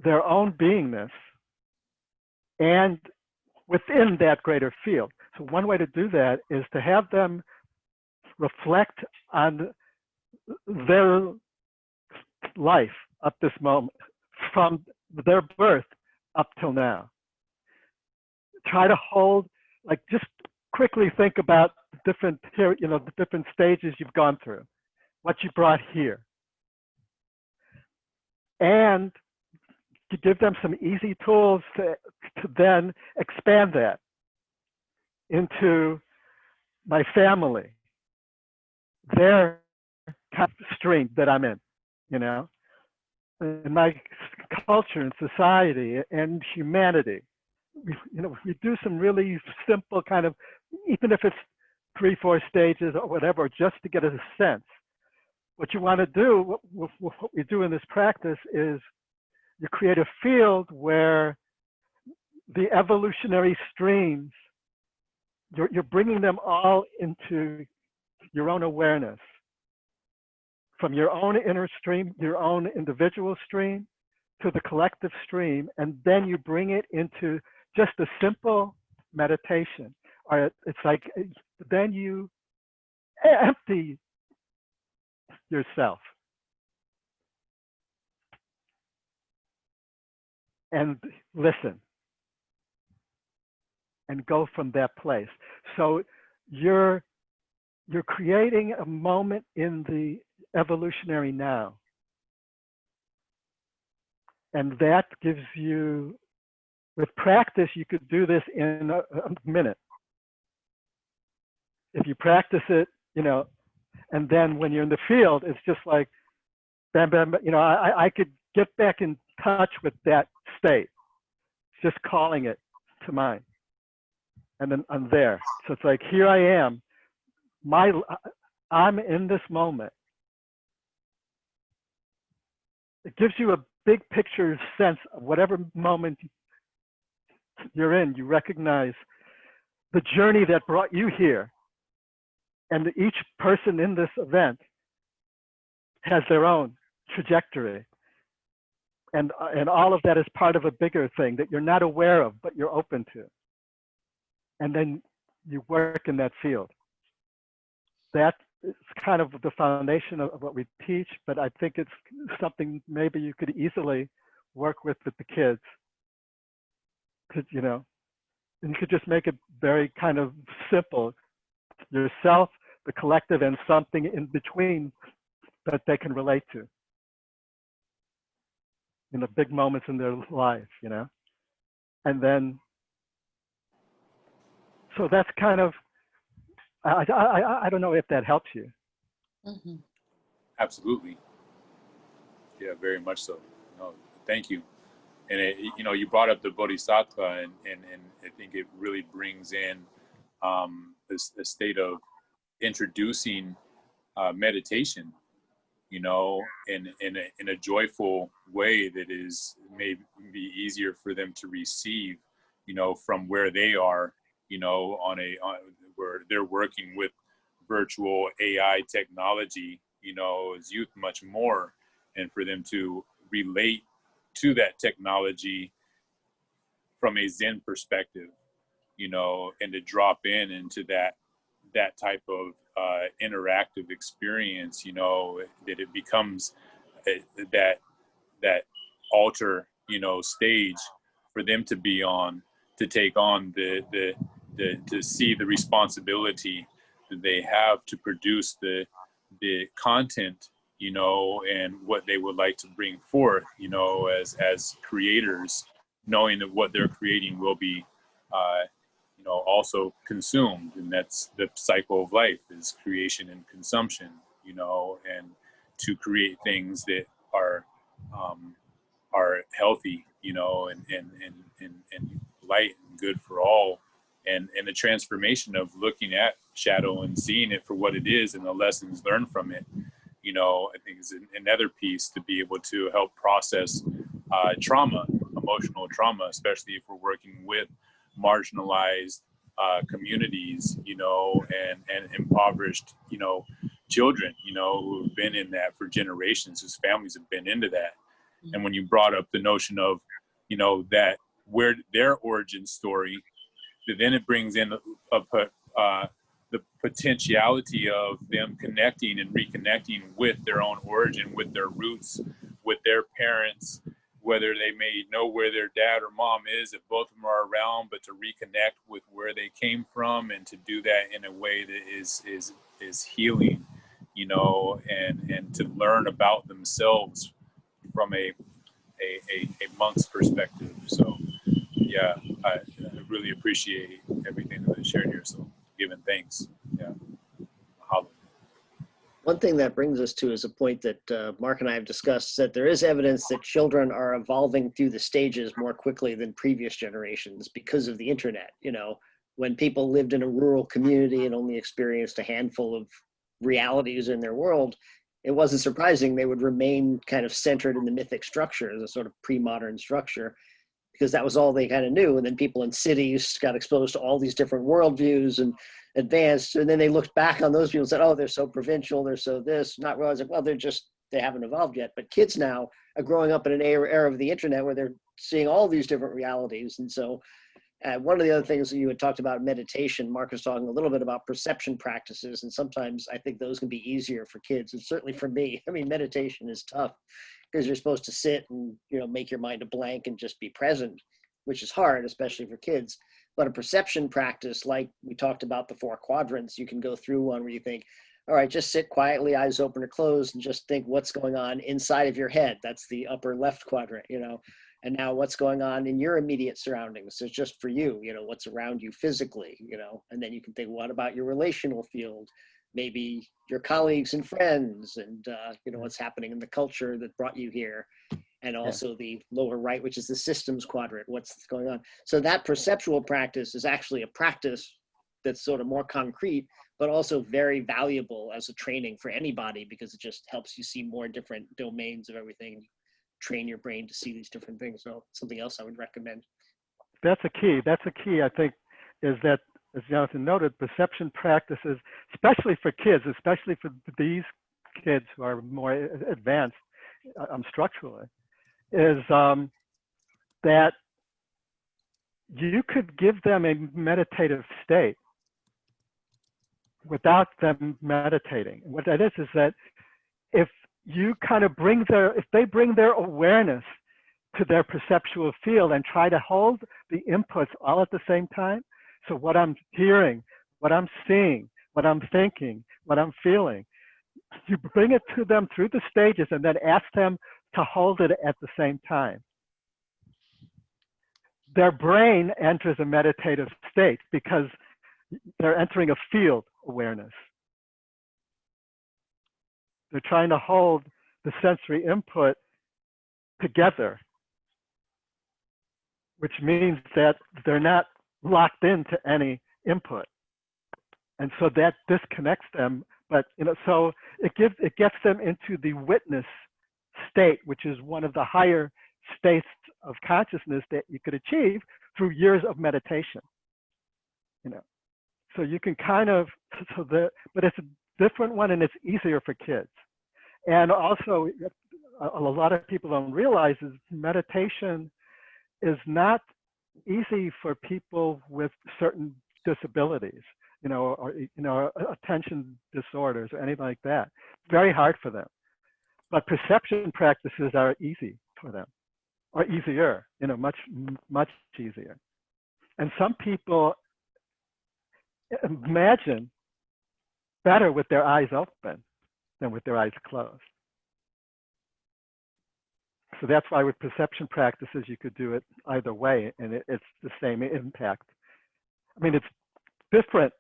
their own beingness and within that greater field. So one way to do that is to have them reflect on their life up this moment, from their birth up till now. Try to hold, like, just quickly think about the different stages you've gone through, what you brought here, and to give them some easy tools to then expand that into my family, their kind of stream that I'm in, in my culture and society and humanity. We do some really simple kind of, even if it's 3-4 stages or whatever, just to get a sense. What you want to do, what we do in this practice, is you create a field where the evolutionary streams, you're bringing them all into your own awareness, from your own inner stream, your own individual stream, to the collective stream, and then you bring it into just a simple meditation. Or it's like, then you empty yourself and listen and go from that place. So you're creating a moment in the evolutionary now, and that gives you, with practice, you could do this in a minute. If you practice it, and then when you're in the field, it's just like, bam, bam, I could get back in touch with that state, just calling it to mind. And then I'm there. So it's like, here I am. I'm in this moment. It gives you a big picture sense of whatever moment you're in. You recognize the journey that brought you here. And each person in this event has their own trajectory. And all of that is part of a bigger thing that you're not aware of, but you're open to. And then you work in that field. That is kind of the foundation of what we teach, but I think it's something maybe you could easily work with the kids. And you could just make it very kind of simple. Yourself, the collective, and something in between that they can relate to in the big moments in their life, And then, so that's kind of, I don't know if that helps you. Mm-hmm. Absolutely. Yeah, very much so. No, thank you. And you brought up the bodhisattva, and I think it really brings in a state of introducing meditation, in a joyful way that is maybe easier for them to receive, from where they are, where they're working with virtual AI technology, as youth much more, and for them to relate to that technology from a Zen perspective, you know, and to drop into that type of interactive experience, you know, that it becomes that altar, you know, stage for them to be on, to take on to see the responsibility that they have to produce the content, you know, and what they would like to bring forth, you know, as creators, knowing that what they're creating will be you know, also consumed. And that's the cycle of life, is creation and consumption, you know, and to create things that are healthy, you know, and light and good for all. And the transformation of looking at shadow and seeing it for what it is and the lessons learned from it, you know, I think is another piece to be able to help process trauma, emotional trauma, especially if we're working with marginalized communities, you know, and impoverished, you know, children, you know, who've been in that for generations, whose families have been into that. And when you brought up the notion of, you know, that where their origin story, then it brings in the potentiality of them connecting and reconnecting with their own origin, with their roots, with their parents, whether they may know where their dad or mom is, if both of them are around, but to reconnect with where they came from and to do that in a way that is healing, you know, and to learn about themselves from a monk's perspective. So yeah, I really appreciate everything that was shared here. So giving thanks. Yeah. One thing that brings us to is a point that Mark and I have discussed, that there is evidence that children are evolving through the stages more quickly than previous generations because of the internet. You know, when people lived in a rural community and only experienced a handful of realities in their world, it wasn't surprising they would remain kind of centered in the mythic structure as a sort of pre-modern structure, because that was all they kind of knew. And then people in cities got exposed to all these different worldviews and advanced, and then they looked back on those people and said, oh, they're so provincial, they're so this, not realizing, well, they haven't evolved yet. But kids now are growing up in an era of the internet where they're seeing all these different realities. And so one of the other things that you had talked about, meditation, Mark was talking a little bit about perception practices, and sometimes I think those can be easier for kids, and certainly for me. I mean, meditation is tough because you're supposed to sit and, you know, make your mind a blank and just be present, which is hard, especially for kids. But a perception practice, like we talked about the 4 quadrants, you can go through one where you think, all right, just sit quietly, eyes open or closed, and just think what's going on inside of your head. That's the upper left quadrant, you know. And now what's going on in your immediate surroundings. So it's just for you, you know, what's around you physically, you know. And then you can think, what about your relational field? Maybe your colleagues and friends, and, you know, what's happening in the culture that brought you here. And also the lower right, which is the systems quadrant, what's going on. So that perceptual practice is actually a practice that's sort of more concrete, but also very valuable as a training for anybody, because it just helps you see more different domains of everything, train your brain to see these different things. So something else I would recommend. That's a key. That's a key, I think, is that, as Jonathan noted, perception practices, especially for kids, especially for these kids who are more advanced structurally, is that you could give them a meditative state without them meditating. What that is that if you kind of if they bring their awareness to their perceptual field and try to hold the inputs all at the same time. So what I'm hearing, what I'm seeing, what I'm thinking, what I'm feeling, you bring it to them through the stages and then ask them to hold it at the same time. Their brain enters a meditative state because they're entering a field awareness. They're trying to hold the sensory input together, which means that they're not locked into any input. And so that disconnects them. But, you know, so it gets them into the witness state, which is one of the higher states of consciousness that you could achieve through years of meditation. You know, so you can kind of, but it's a different one and it's easier for kids. And also, a lot of people don't realize is meditation is not easy for people with certain disabilities, or attention disorders or anything like that. Very hard for them. But perception practices are easy for them, or easier, much easier. And some people imagine better with their eyes open than with their eyes closed. So that's why with perception practices, you could do it either way, and it's the same impact. I mean, it's different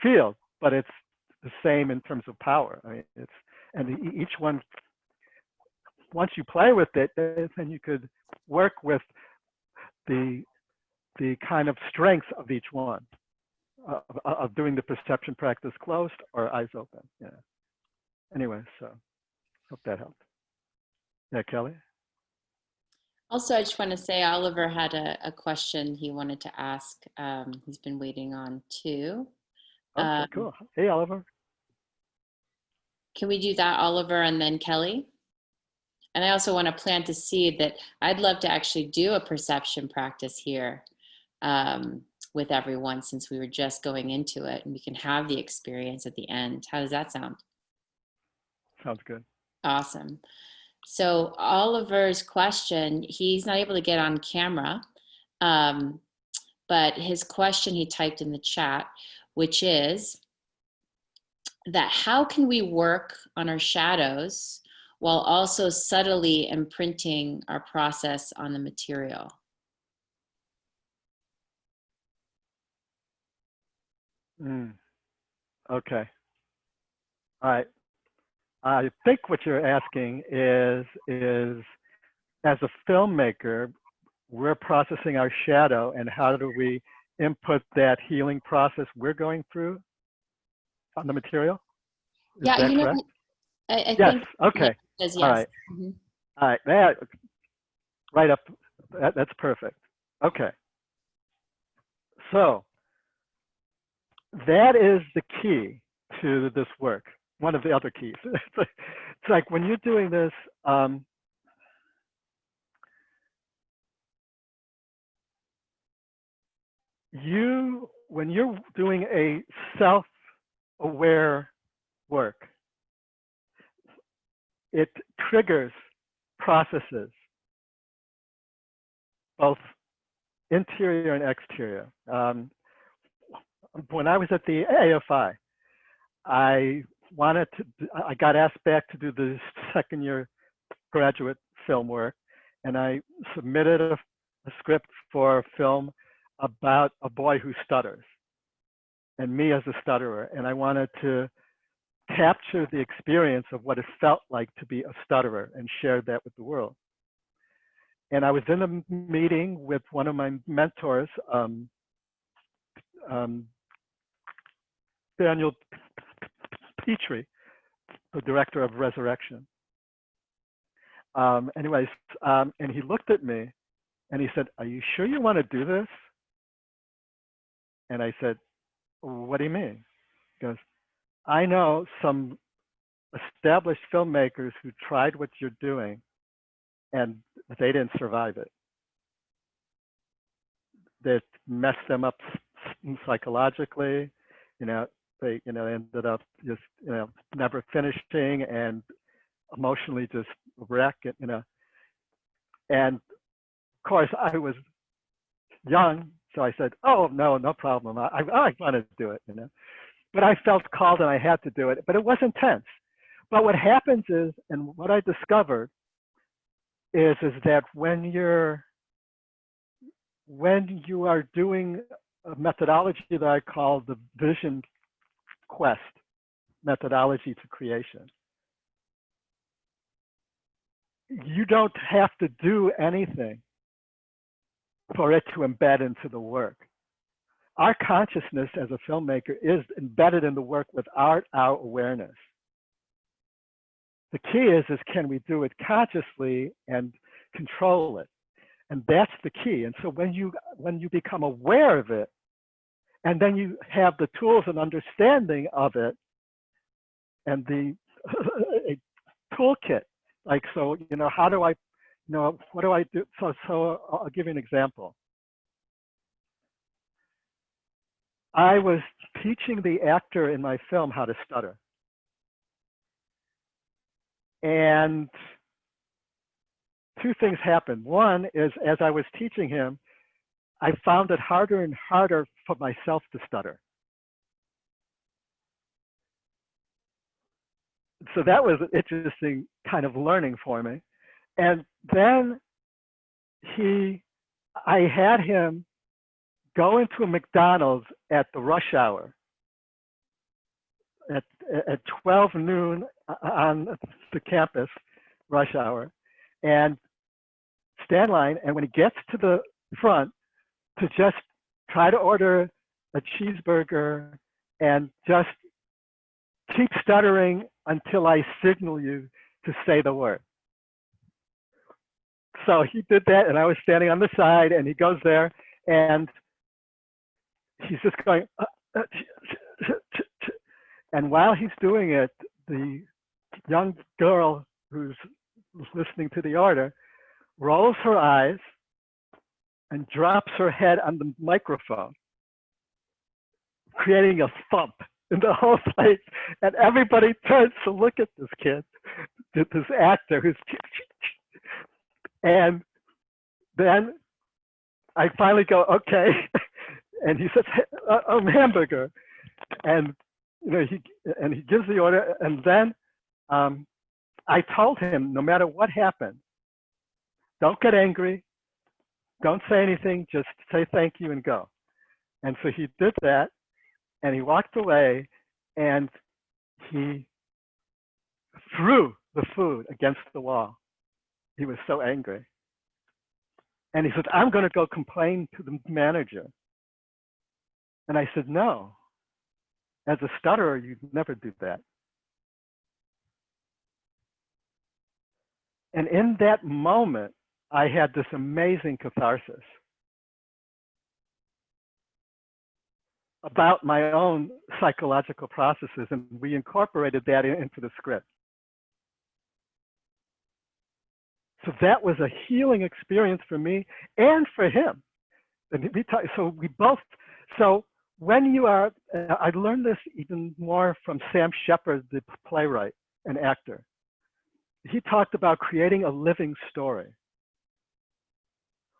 field, but it's the same in terms of power. I mean, and each one, once you play with it, then you could work with the kind of strengths of each one, of doing the perception practice closed or eyes open. Yeah. Anyway, so hope that helped. Yeah, Kelly? Also, I just want to say Oliver had a question he wanted to ask. He's been waiting on too. Okay, cool. Hey, Oliver. Can we do that, Oliver, and then Kelly? And I also want to plant a seed that I'd love to actually do a perception practice here with everyone, since we were just going into it, and we can have the experience at the end. How does that sound? Sounds good. Awesome. So Oliver's question, he's not able to get on camera, but his question he typed in the chat, which is that how can we work on our shadows while also subtly imprinting our process on the material? Okay. All right. I think what you're asking is as a filmmaker, we're processing our shadow, and how do we input that healing process we're going through on the material? Is Yeah, that you know, correct? I Yes. think Okay. yes. All right. Mhm. All right. That right up. That's perfect. Okay. So that is the key to this work. One of the other keys. It's like when you're doing this, when you're doing a self-aware work, it triggers processes, both interior and exterior. When I was at the AFI, I got asked back to do the second year graduate film work, and I submitted a script for a film about a boy who stutters, and me as a stutterer, and I wanted to capture the experience of what it felt like to be a stutterer and share that with the world. And I was in a meeting with one of my mentors, Daniel Petrie, the director of Resurrection. And he looked at me and he said, "Are you sure you want to do this?" And I said, "What do you mean?" He goes, "I know some established filmmakers who tried what you're doing and they didn't survive it. That messed them up psychologically, they ended up just never finishing and emotionally just wrecked it, and of course I was young, so I said, "Oh no problem, I want to do it," but I felt called and I had to do it, but it was intense. But what happens is, and what I discovered is that when you are doing a methodology that I call the vision quest methodology to creation, you don't have to do anything for it to embed into the work. Our consciousness as a filmmaker is embedded in the work without our awareness. The key is can we do it consciously and control it? And that's the key. And so when you become aware of it, and then you have the tools and understanding of it, and the a toolkit, like, so, how do I, what do I do? So I'll give you an example. I was teaching the actor in my film how to stutter. And two things happened. One is, as I was teaching him, I found it harder and harder for myself to stutter. So that was an interesting kind of learning for me. And then I had him go into a McDonald's at the rush hour at 12 noon on the campus, rush hour, and stand line. And when he gets to the front, to just try to order a cheeseburger and just keep stuttering until I signal you to say the word. So he did that, and I was standing on the side, and he goes there, and he's just going, and while he's doing it, the young girl who's listening to the order rolls her eyes and drops her head on the microphone, creating a thump in the whole place. And everybody turns to look at this kid, this actor who's, and then I finally go, okay. And he says, hamburger. And he gives the order. And then I told him, no matter what happened, don't get angry. Don't say anything, just say thank you and go. And so he did that, and he walked away, and he threw the food against the wall. He was so angry. And he said, I'm going to go complain to the manager. And I said, no. As a stutterer, you'd never do that. And in that moment, I had this amazing catharsis about my own psychological processes, and we incorporated that into the script. So that was a healing experience for me and for him. And so we both, so when you are, I learned this even more from Sam Shepard, the playwright and actor. He talked about creating a living story.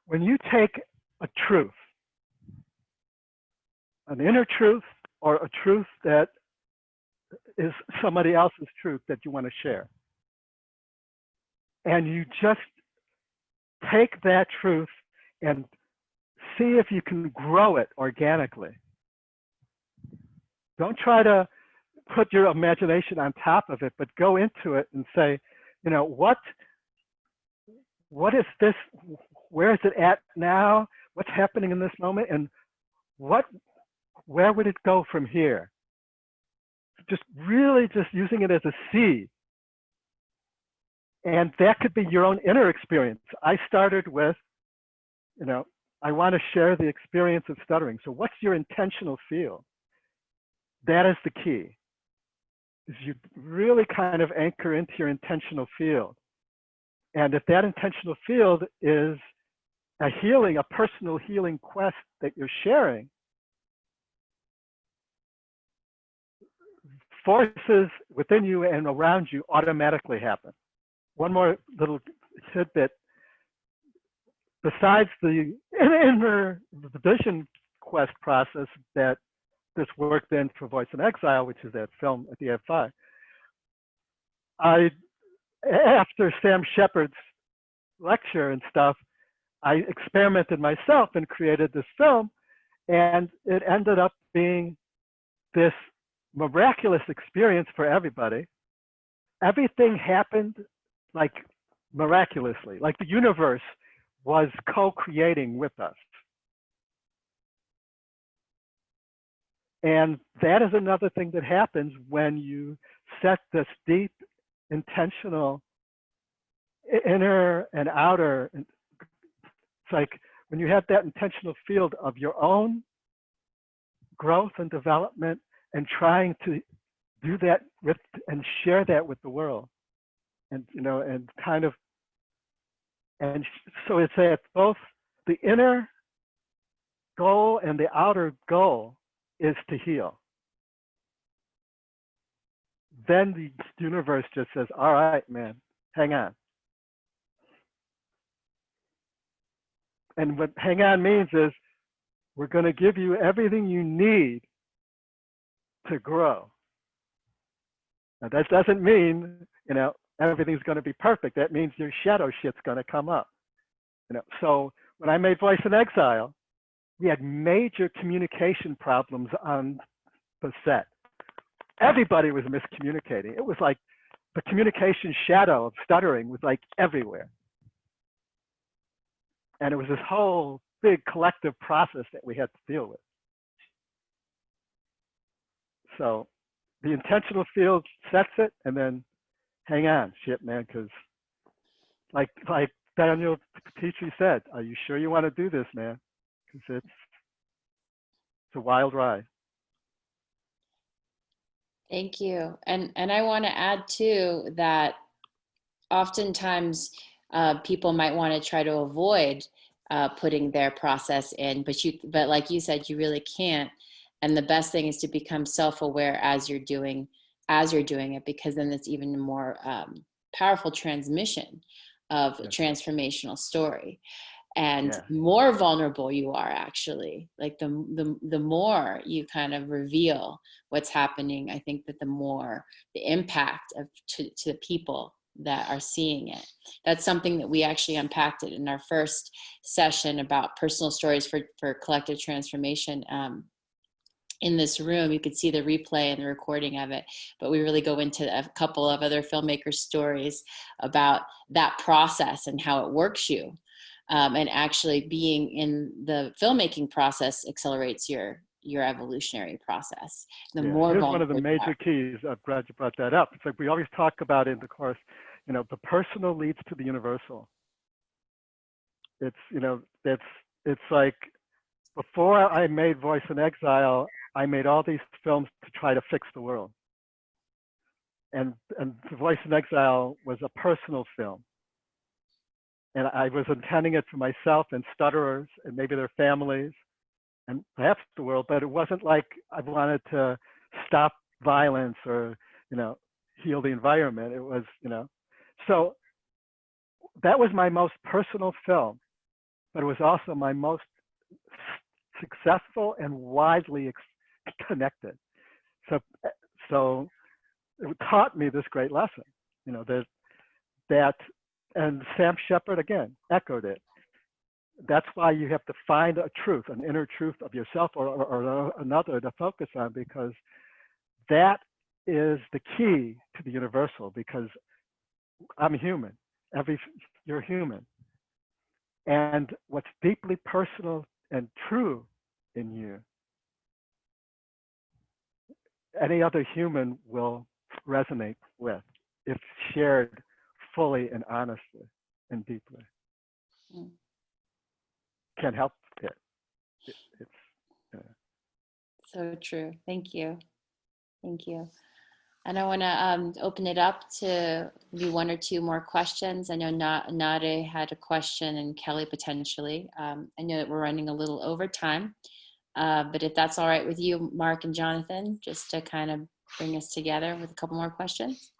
When you take a truth, an inner truth, or a truth that is somebody else's truth that you want to share, and you just take that truth and see if you can grow it organically. Don't try to put your imagination on top of it, but go into it and say, what is this? Where is it at now? What's happening in this moment? And where would it go from here? Just really just using it as a seed. And that could be your own inner experience. I started with, I want to share the experience of stuttering. So what's your intentional field? That is the key. Is you really kind of anchor into your intentional field. And if that intentional field is a personal healing quest that you're sharing, forces within you and around you automatically happen. One more little tidbit. Besides the inner vision quest process that this worked in for Voice in Exile, which is that film at the AFI, after Sam Shepard's lecture and stuff, I experimented myself and created this film, and it ended up being this miraculous experience for everybody. Everything happened like miraculously, like the universe was co-creating with us. And that is another thing that happens when you set this deep, intentional, inner and outer. It's like when you have that intentional field of your own growth and development and trying to do that with and share that with the world. And and kind of And so it's at both the inner goal and the outer goal is to heal. Then the universe just says, all right, man, hang on. And what hang on means is we're going to give you everything you need to grow. Now that doesn't mean, you know, everything's going to be perfect. That means your shadow shit's going to come up. You know, so when I made Voice in Exile, we had major communication problems on the set. Everybody was miscommunicating. It was like the communication shadow of stuttering was like everywhere. And it was this whole big collective process that we had to deal with. So the intentional field sets it, and then hang on, shit, man, because like Daniel Petrie said, are you sure you want to do this, man? Because it's a wild ride. Thank you. And I want to add too that oftentimes people might want to try to avoid putting their process in, but like you said, you really can't. And the best thing is to become self-aware as you're doing it, because then it's even a more powerful transmission of a transformational story. And more vulnerable you are, actually, like the more you kind of reveal what's happening, I think that the more the impact to the people that are seeing it. That's something that we actually unpacked it in our first session about personal stories for collective transformation. In this room, you could see the replay and the recording of it, but we really go into a couple of other filmmakers' stories about that process and how it works you. And actually being in the filmmaking process accelerates your evolutionary process. The more here's one of the major keys. I'm glad you brought that up. It's like we always talk about in the course, you know, the personal leads to the universal. It's, you know, it's like before I made Voice in Exile, I made all these films to try to fix the world. And The Voice in Exile was a personal film. And I was intending it for myself and stutterers and maybe their families and perhaps the world, but it wasn't like I wanted to stop violence or, you know, heal the environment. It was, you know, so that was my most personal film, but it was also my most successful and widely connected. So it taught me this great lesson, you know, that and Sam Shepard again echoed it. That's why you have to find a truth, an inner truth of yourself or another to focus on, because that is the key to the universal, because I'm human. You're human. And what's deeply personal and true in you, any other human will resonate with if shared fully and honestly and deeply. Can't help it. It's so true. Thank you. Thank you. And I want to open it up to maybe one or two more questions. I know Nade had a question and Kelly potentially. I know that we're running a little over time, but if that's all right with you, Mark and Jonathan, just to kind of bring us together with a couple more questions.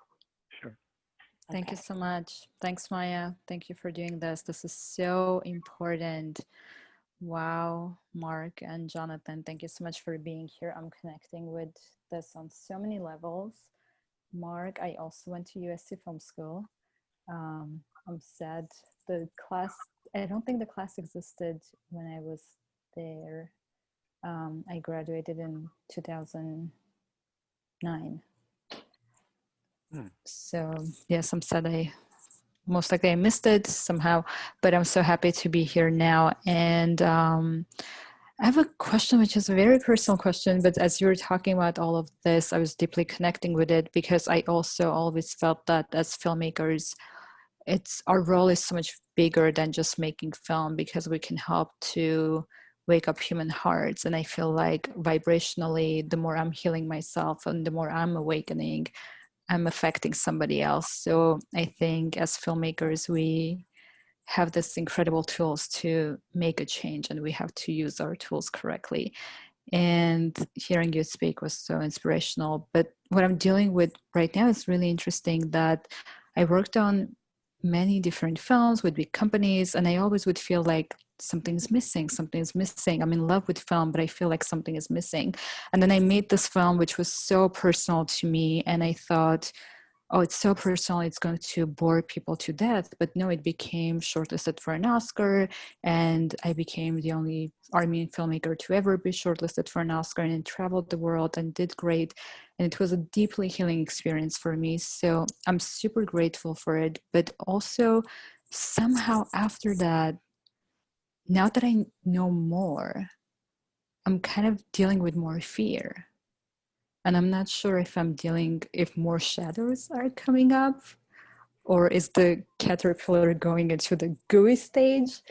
sure. Thank you so much. Thanks, Maya. Thank you for doing this. This is so important. Wow, Mark and Jonathan, thank you so much for being here. I'm connecting with this on so many levels. Mark, I also went to USC Film School. I'm sad the class, I don't think the class existed when I was there. I graduated in 2009. So yes, I'm sad most likely I missed it somehow, but I'm so happy to be here now. And I have a question, which is a very personal question, but as you were talking about all of this, I was deeply connecting with it, because I also always felt that as filmmakers, our role is so much bigger than just making film, because we can help to wake up human hearts. And I feel like vibrationally, the more I'm healing myself and the more I'm awakening, I'm affecting somebody else. So I think as filmmakers, we have this incredible tools to make a change, and we have to use our tools correctly. And hearing you speak was so inspirational. But what I'm dealing with right now is really interesting, that I worked on many different films with big companies, and I always would feel like something's missing. I'm in love with film, but I feel like something is missing. And then I made this film, which was so personal to me. And I thought, oh, it's so personal, it's going to bore people to death. But no, it became shortlisted for an Oscar, and I became the only Armenian filmmaker to ever be shortlisted for an Oscar, and it traveled the world and did great. And it was a deeply healing experience for me. So I'm super grateful for it. But also, somehow after that, now that I know more, I'm kind of dealing with more fear. And I'm not sure if more shadows are coming up, or is the caterpillar going into the gooey stage?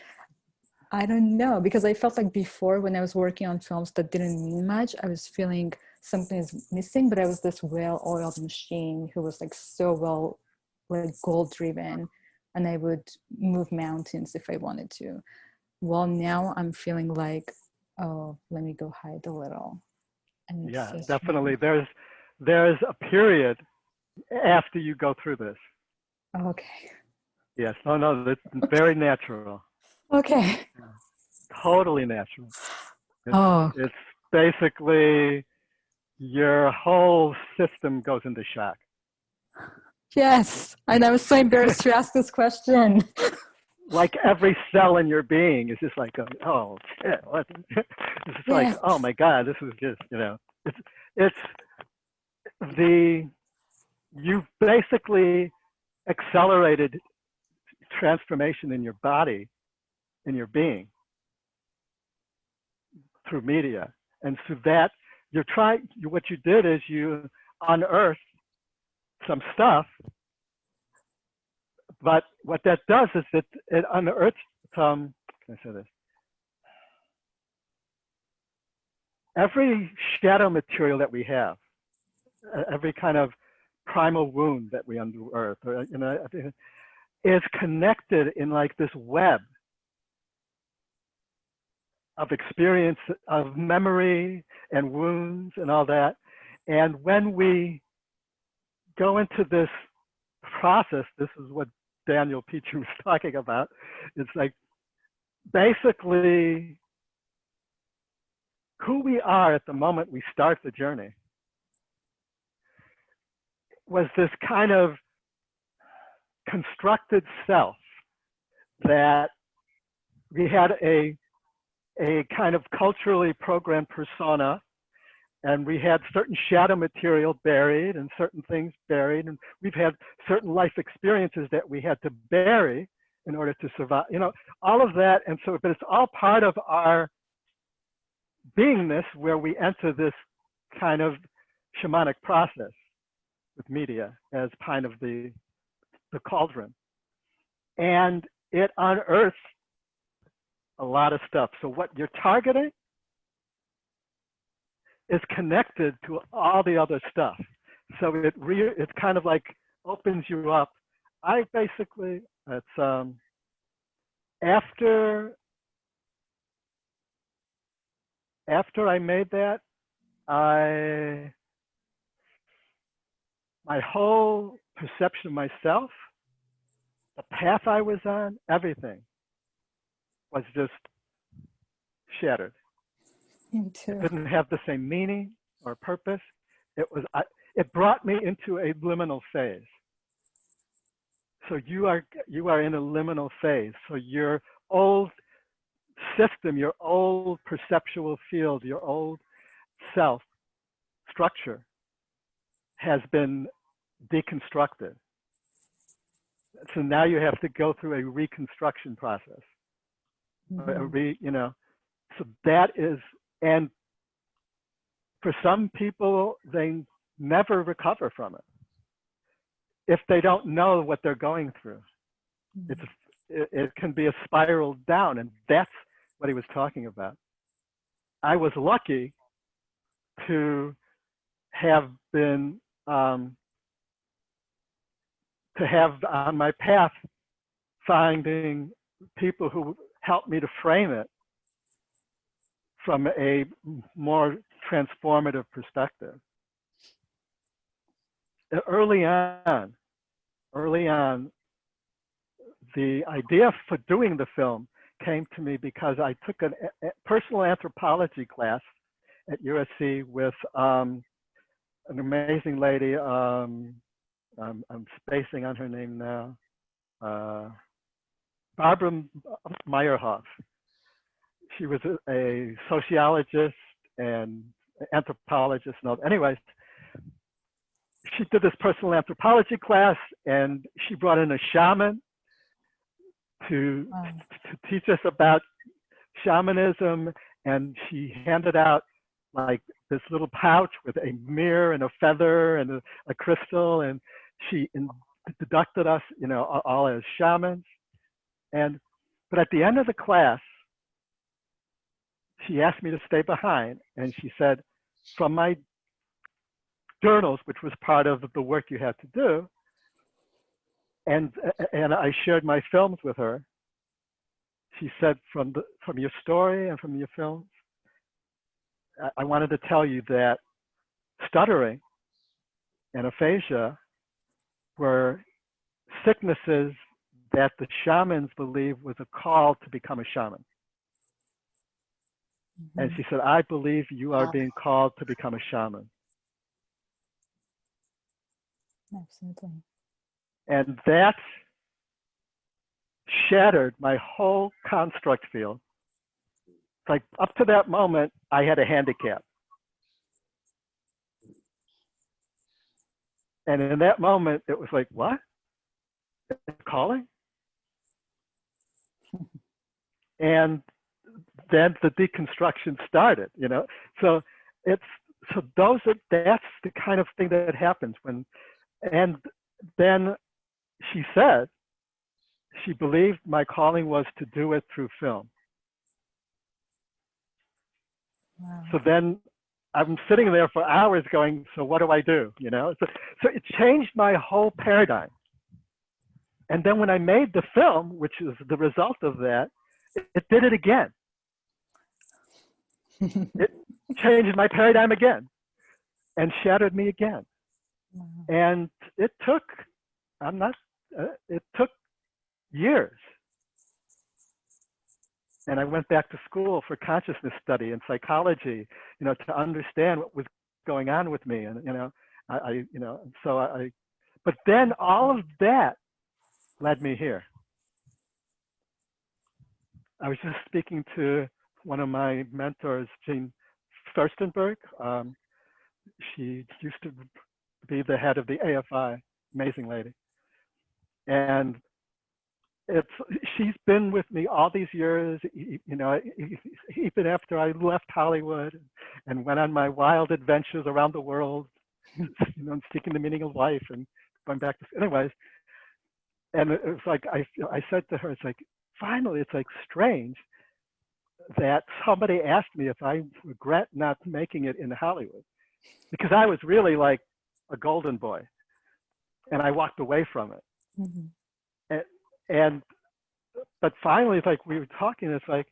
I don't know, because I felt like before, when I was working on films that didn't mean much, I was feeling something is missing, but I was this well-oiled machine who was like so well, like goal-driven, and I would move mountains if I wanted to. Well, now I'm feeling like, oh, let me go hide a little. And Yeah, it's definitely. There's a period after you go through this. okay. Yes. No, that's very natural. Okay. Totally natural. Oh, It's basically your whole system goes into shock. yes. And I was so embarrassed to ask this question. Like every cell in your being is just like, oh shit, what? It's just like, Yes. oh my God, this is just, it's you've basically accelerated transformation in your body, in your being, through media. And through that, what you did is you unearthed some stuff, but what that does is it unearths some, can I say this? Every shadow material that we have, every kind of primal wound that we unearth, is connected in like this web of experience, of memory and wounds and all that. And when we go into this process, this is what Daniel Pichu was talking about. It's like basically who we are at the moment we start the journey was this kind of constructed self that we had a kind of culturally programmed persona, and we had certain shadow material buried and certain things buried, and we've had certain life experiences that we had to bury in order to survive, all of that. And so, but it's all part of our beingness where we enter this kind of shamanic process with media as kind of the cauldron. And it unearths a lot of stuff. So what you're targeting is connected to all the other stuff. So it kind of like opens you up. I basically, it's after I made that, my whole perception of myself, the path I was on, everything was just shattered. Me too. It didn't have the same meaning or purpose. It brought me into a liminal phase. So you are in a liminal phase. So your old system, your old perceptual field, your old self structure has been deconstructed. So now you have to go through a reconstruction process. Mm-hmm. So that is, and for some people, they never recover from it if they don't know what they're going through. Mm-hmm. It can be a spiral down, and that's what he was talking about. I was lucky to have been, to have on my path finding people who helped me to frame it from a more transformative perspective. Early on, the idea for doing the film came to me because I took a personal anthropology class at USC with an amazing lady. I'm spacing on her name now. Barbara Meyerhoff. She was a sociologist and anthropologist. And all. Anyways, she did this personal anthropology class, and she brought in a shaman to teach us about shamanism, and she handed out like this little pouch with a mirror and a feather and a crystal, and she inducted us, you know, all as shamans. But at the end of the class, she asked me to stay behind, and she said, from my journals, which was part of the work you had to do, and I shared my films with her. She said, from your story and from your films, I wanted to tell you that stuttering and aphasia were sicknesses that the shamans believed was a call to become a shaman. Mm-hmm. And she said, I believe you are being called to become a shaman. Absolutely. And that shattered my whole construct field. Like up to that moment, I had a handicap. And in that moment, it was like, what? Calling? And then the deconstruction started, you know? So that's the kind of thing that happens when, and then she said, she believed my calling was to do it through film. Wow. So then I'm sitting there for hours going, so what do I do? You know, so it changed my whole paradigm. And then when I made the film, which is the result of that, it did it again. It changed my paradigm again and shattered me again. Wow. And it took, it took years. And I went back to school for consciousness study and psychology, you know, to understand what was going on with me. And, you know, but then all of that led me here. I was just speaking to one of my mentors, Jean Furstenberg. She used to be the head of the AFI, amazing lady. And she's been with me all these years, you know, even after I left Hollywood and went on my wild adventures around the world, you know, seeking the meaning of life and going back to, anyways. And it was like, I said to her, it's like, finally, it's like strange that somebody asked me if I regret not making it in Hollywood, because I was really like a golden boy and I walked away from it. Mm-hmm. But finally, it's like we were talking, it's like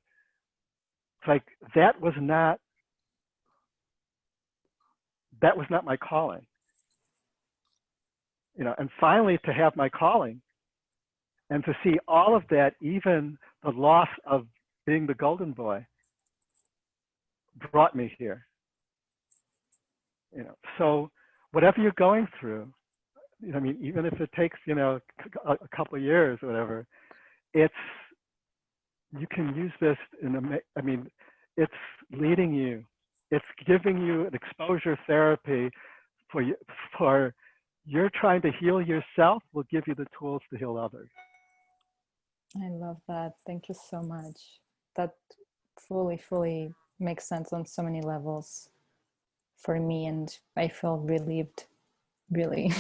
that was not my calling, you know. And finally, to have my calling and to see all of that, even the loss of being the golden boy, brought me here, you know. So whatever you're going through, you know, I mean, even if it takes, you know, a couple of years or whatever, you can use this I mean, it's leading you, it's giving you an exposure therapy for you're trying to heal yourself, will give you the tools to heal others. I love that. Thank you so much. That fully makes sense on so many levels for me, and I feel relieved, really.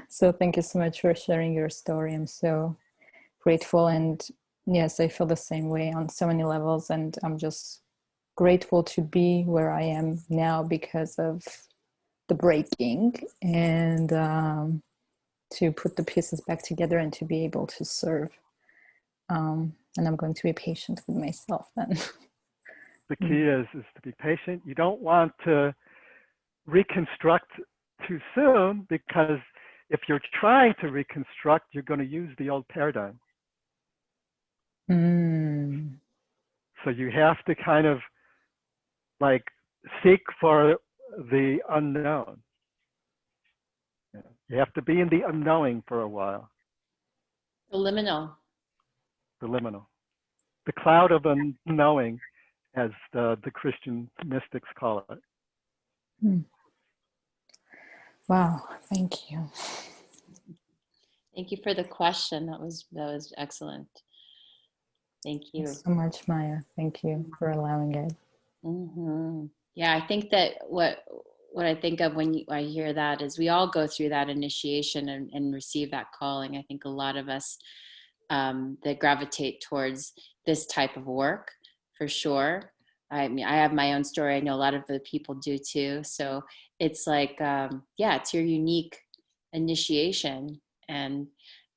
So thank you so much for sharing your story. I'm so grateful, and yes, I feel the same way on so many levels, and I'm just grateful to be where I am now because of the breaking, and to put the pieces back together and to be able to serve And I'm going to be patient with myself then. The key is to be patient. You don't want to reconstruct too soon, because if you're trying to reconstruct, you're going to use the old paradigm. So you have to kind of like seek for the unknown. You have to be in the unknowing for a while. The liminal. The liminal. The cloud of unknowing, as the Christian mystics call it. Wow, thank you. Thank you for the question. That was excellent. Thank you. Thanks so much, Maya. Thank you for allowing it. Yeah, I think that what I think of when I hear that is we all go through that initiation and receive that calling. I think a lot of us that gravitate towards this type of work, for sure. I mean, I have my own story. I know a lot of the people do too. So it's like, yeah, it's your unique initiation. And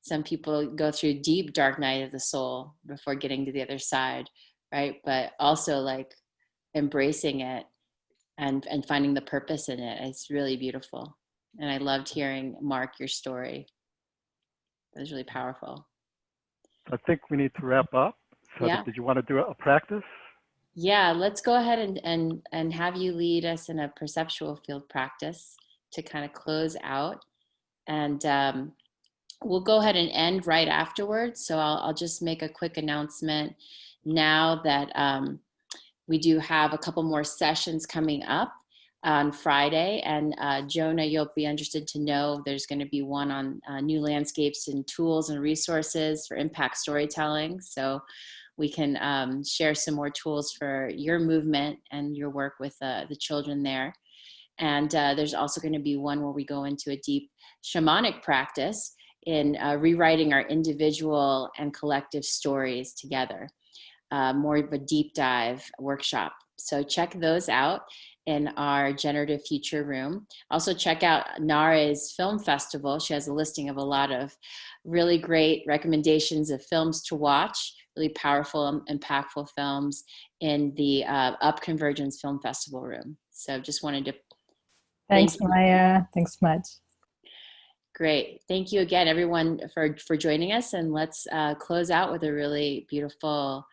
some people go through deep dark night of the soul before getting to the other side, right? But also like embracing it and finding the purpose in it. It's really beautiful. And I loved hearing, Mark, your story. It was really powerful. I think we need to wrap up. So Yeah. did you want to do a practice? Yeah, let's go ahead and have you lead us in a perceptual field practice to kind of close out. And we'll go ahead and end right afterwards. So I'll just make a quick announcement now that we do have a couple more sessions coming up on Friday. And Jonah, you'll be interested to know there's going to be one on new landscapes and tools and resources for impact storytelling. So we can share some more tools for your movement and your work with the children there. And there's also going to be one where we go into a deep shamanic practice in rewriting our individual and collective stories together. More of a deep dive workshop. So check those out in our Generative Future room. Also check out Nare's Film Festival. She has a listing of a lot of really great recommendations of films to watch, really powerful, impactful films in the Up Convergence Film Festival room. So just wanted to Thanks, Maya. Thanks much. Great. Thank you again, everyone, for joining us. And let's close out with a really beautiful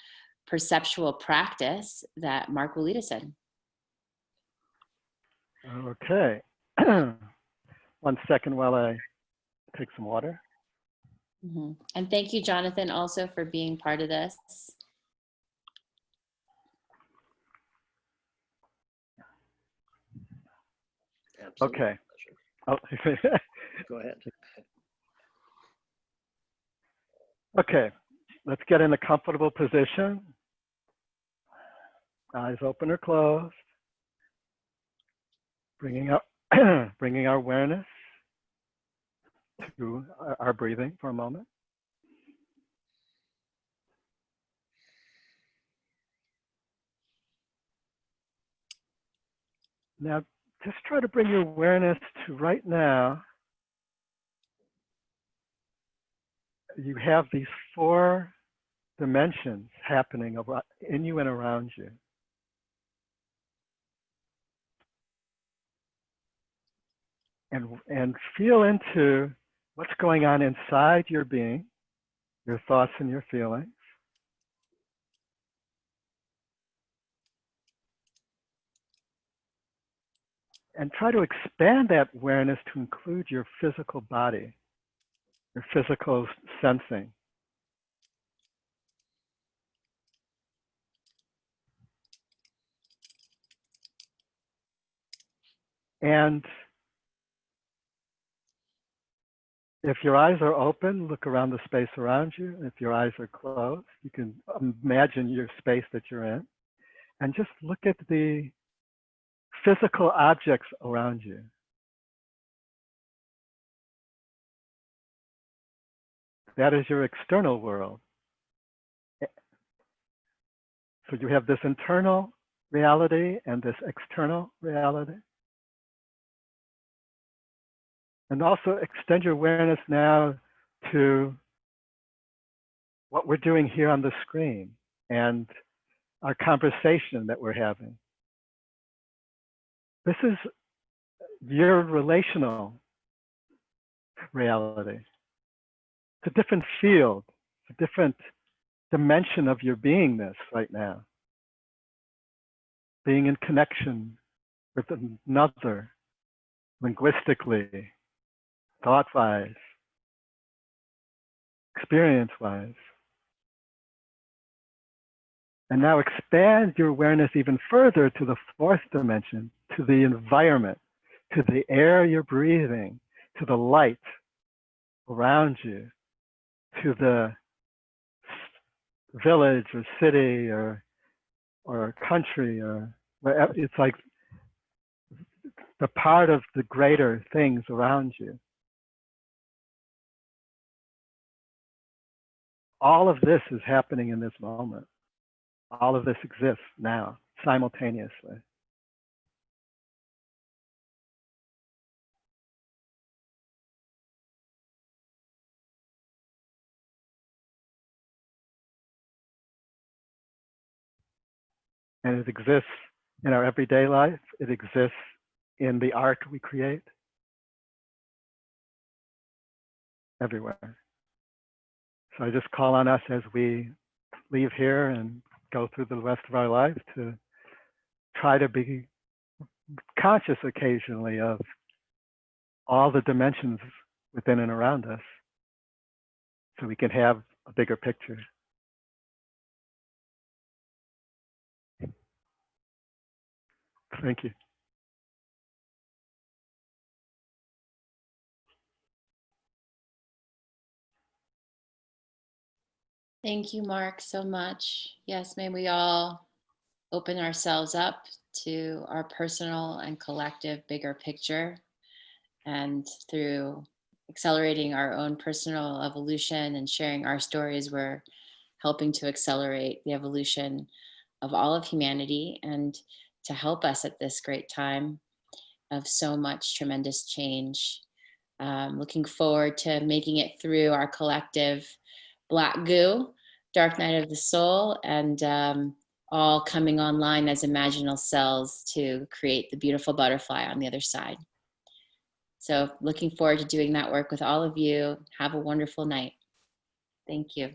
perceptual practice that Mark will lead us in. Okay. 1 second while I take some water. And thank you, Jonathan, also for being part of this. Absolutely. Okay. Oh. Go ahead. Okay. Let's get in a comfortable position. Eyes open or closed. Bringing our awareness to our breathing for a moment. Now, just try to bring your awareness to right now. You have these 4 dimensions happening in you and around you. And feel into what's going on inside your being, your thoughts and your feelings. And try to expand that awareness to include your physical body, your physical sensing. And if your eyes are open, look around the space around you. If your eyes are closed, you can imagine your space that you're in. And just look at the physical objects around you. That is your external world. So you have this internal reality and this external reality. And also extend your awareness now to what we're doing here on the screen and our conversation that we're having. This is your relational reality. It's a different field, a different dimension of your beingness right now. Being in connection with another, linguistically, thought-wise, experience-wise. And now expand your awareness even further to the fourth dimension, to the environment, to the air you're breathing, to the light around you, to the village or city or country or wherever. It's like the part of the greater things around you. All of this is happening in this moment. All of this exists now, simultaneously. And it exists in our everyday life. It exists in the art we create. Everywhere. So I just call on us as we leave here and go through the rest of our lives to try to be conscious occasionally of all the dimensions within and around us so we can have a bigger picture. Thank you. Thank you, Mark, so much. Yes, may we all open ourselves up to our personal and collective bigger picture. And through accelerating our own personal evolution and sharing our stories, we're helping to accelerate the evolution of all of humanity and to help us at this great time of so much tremendous change. Looking forward to making it through our collective black goo, dark night of the soul, and all coming online as imaginal cells to create the beautiful butterfly on the other side. So looking forward to doing that work with all of you. Have a wonderful night. Thank you.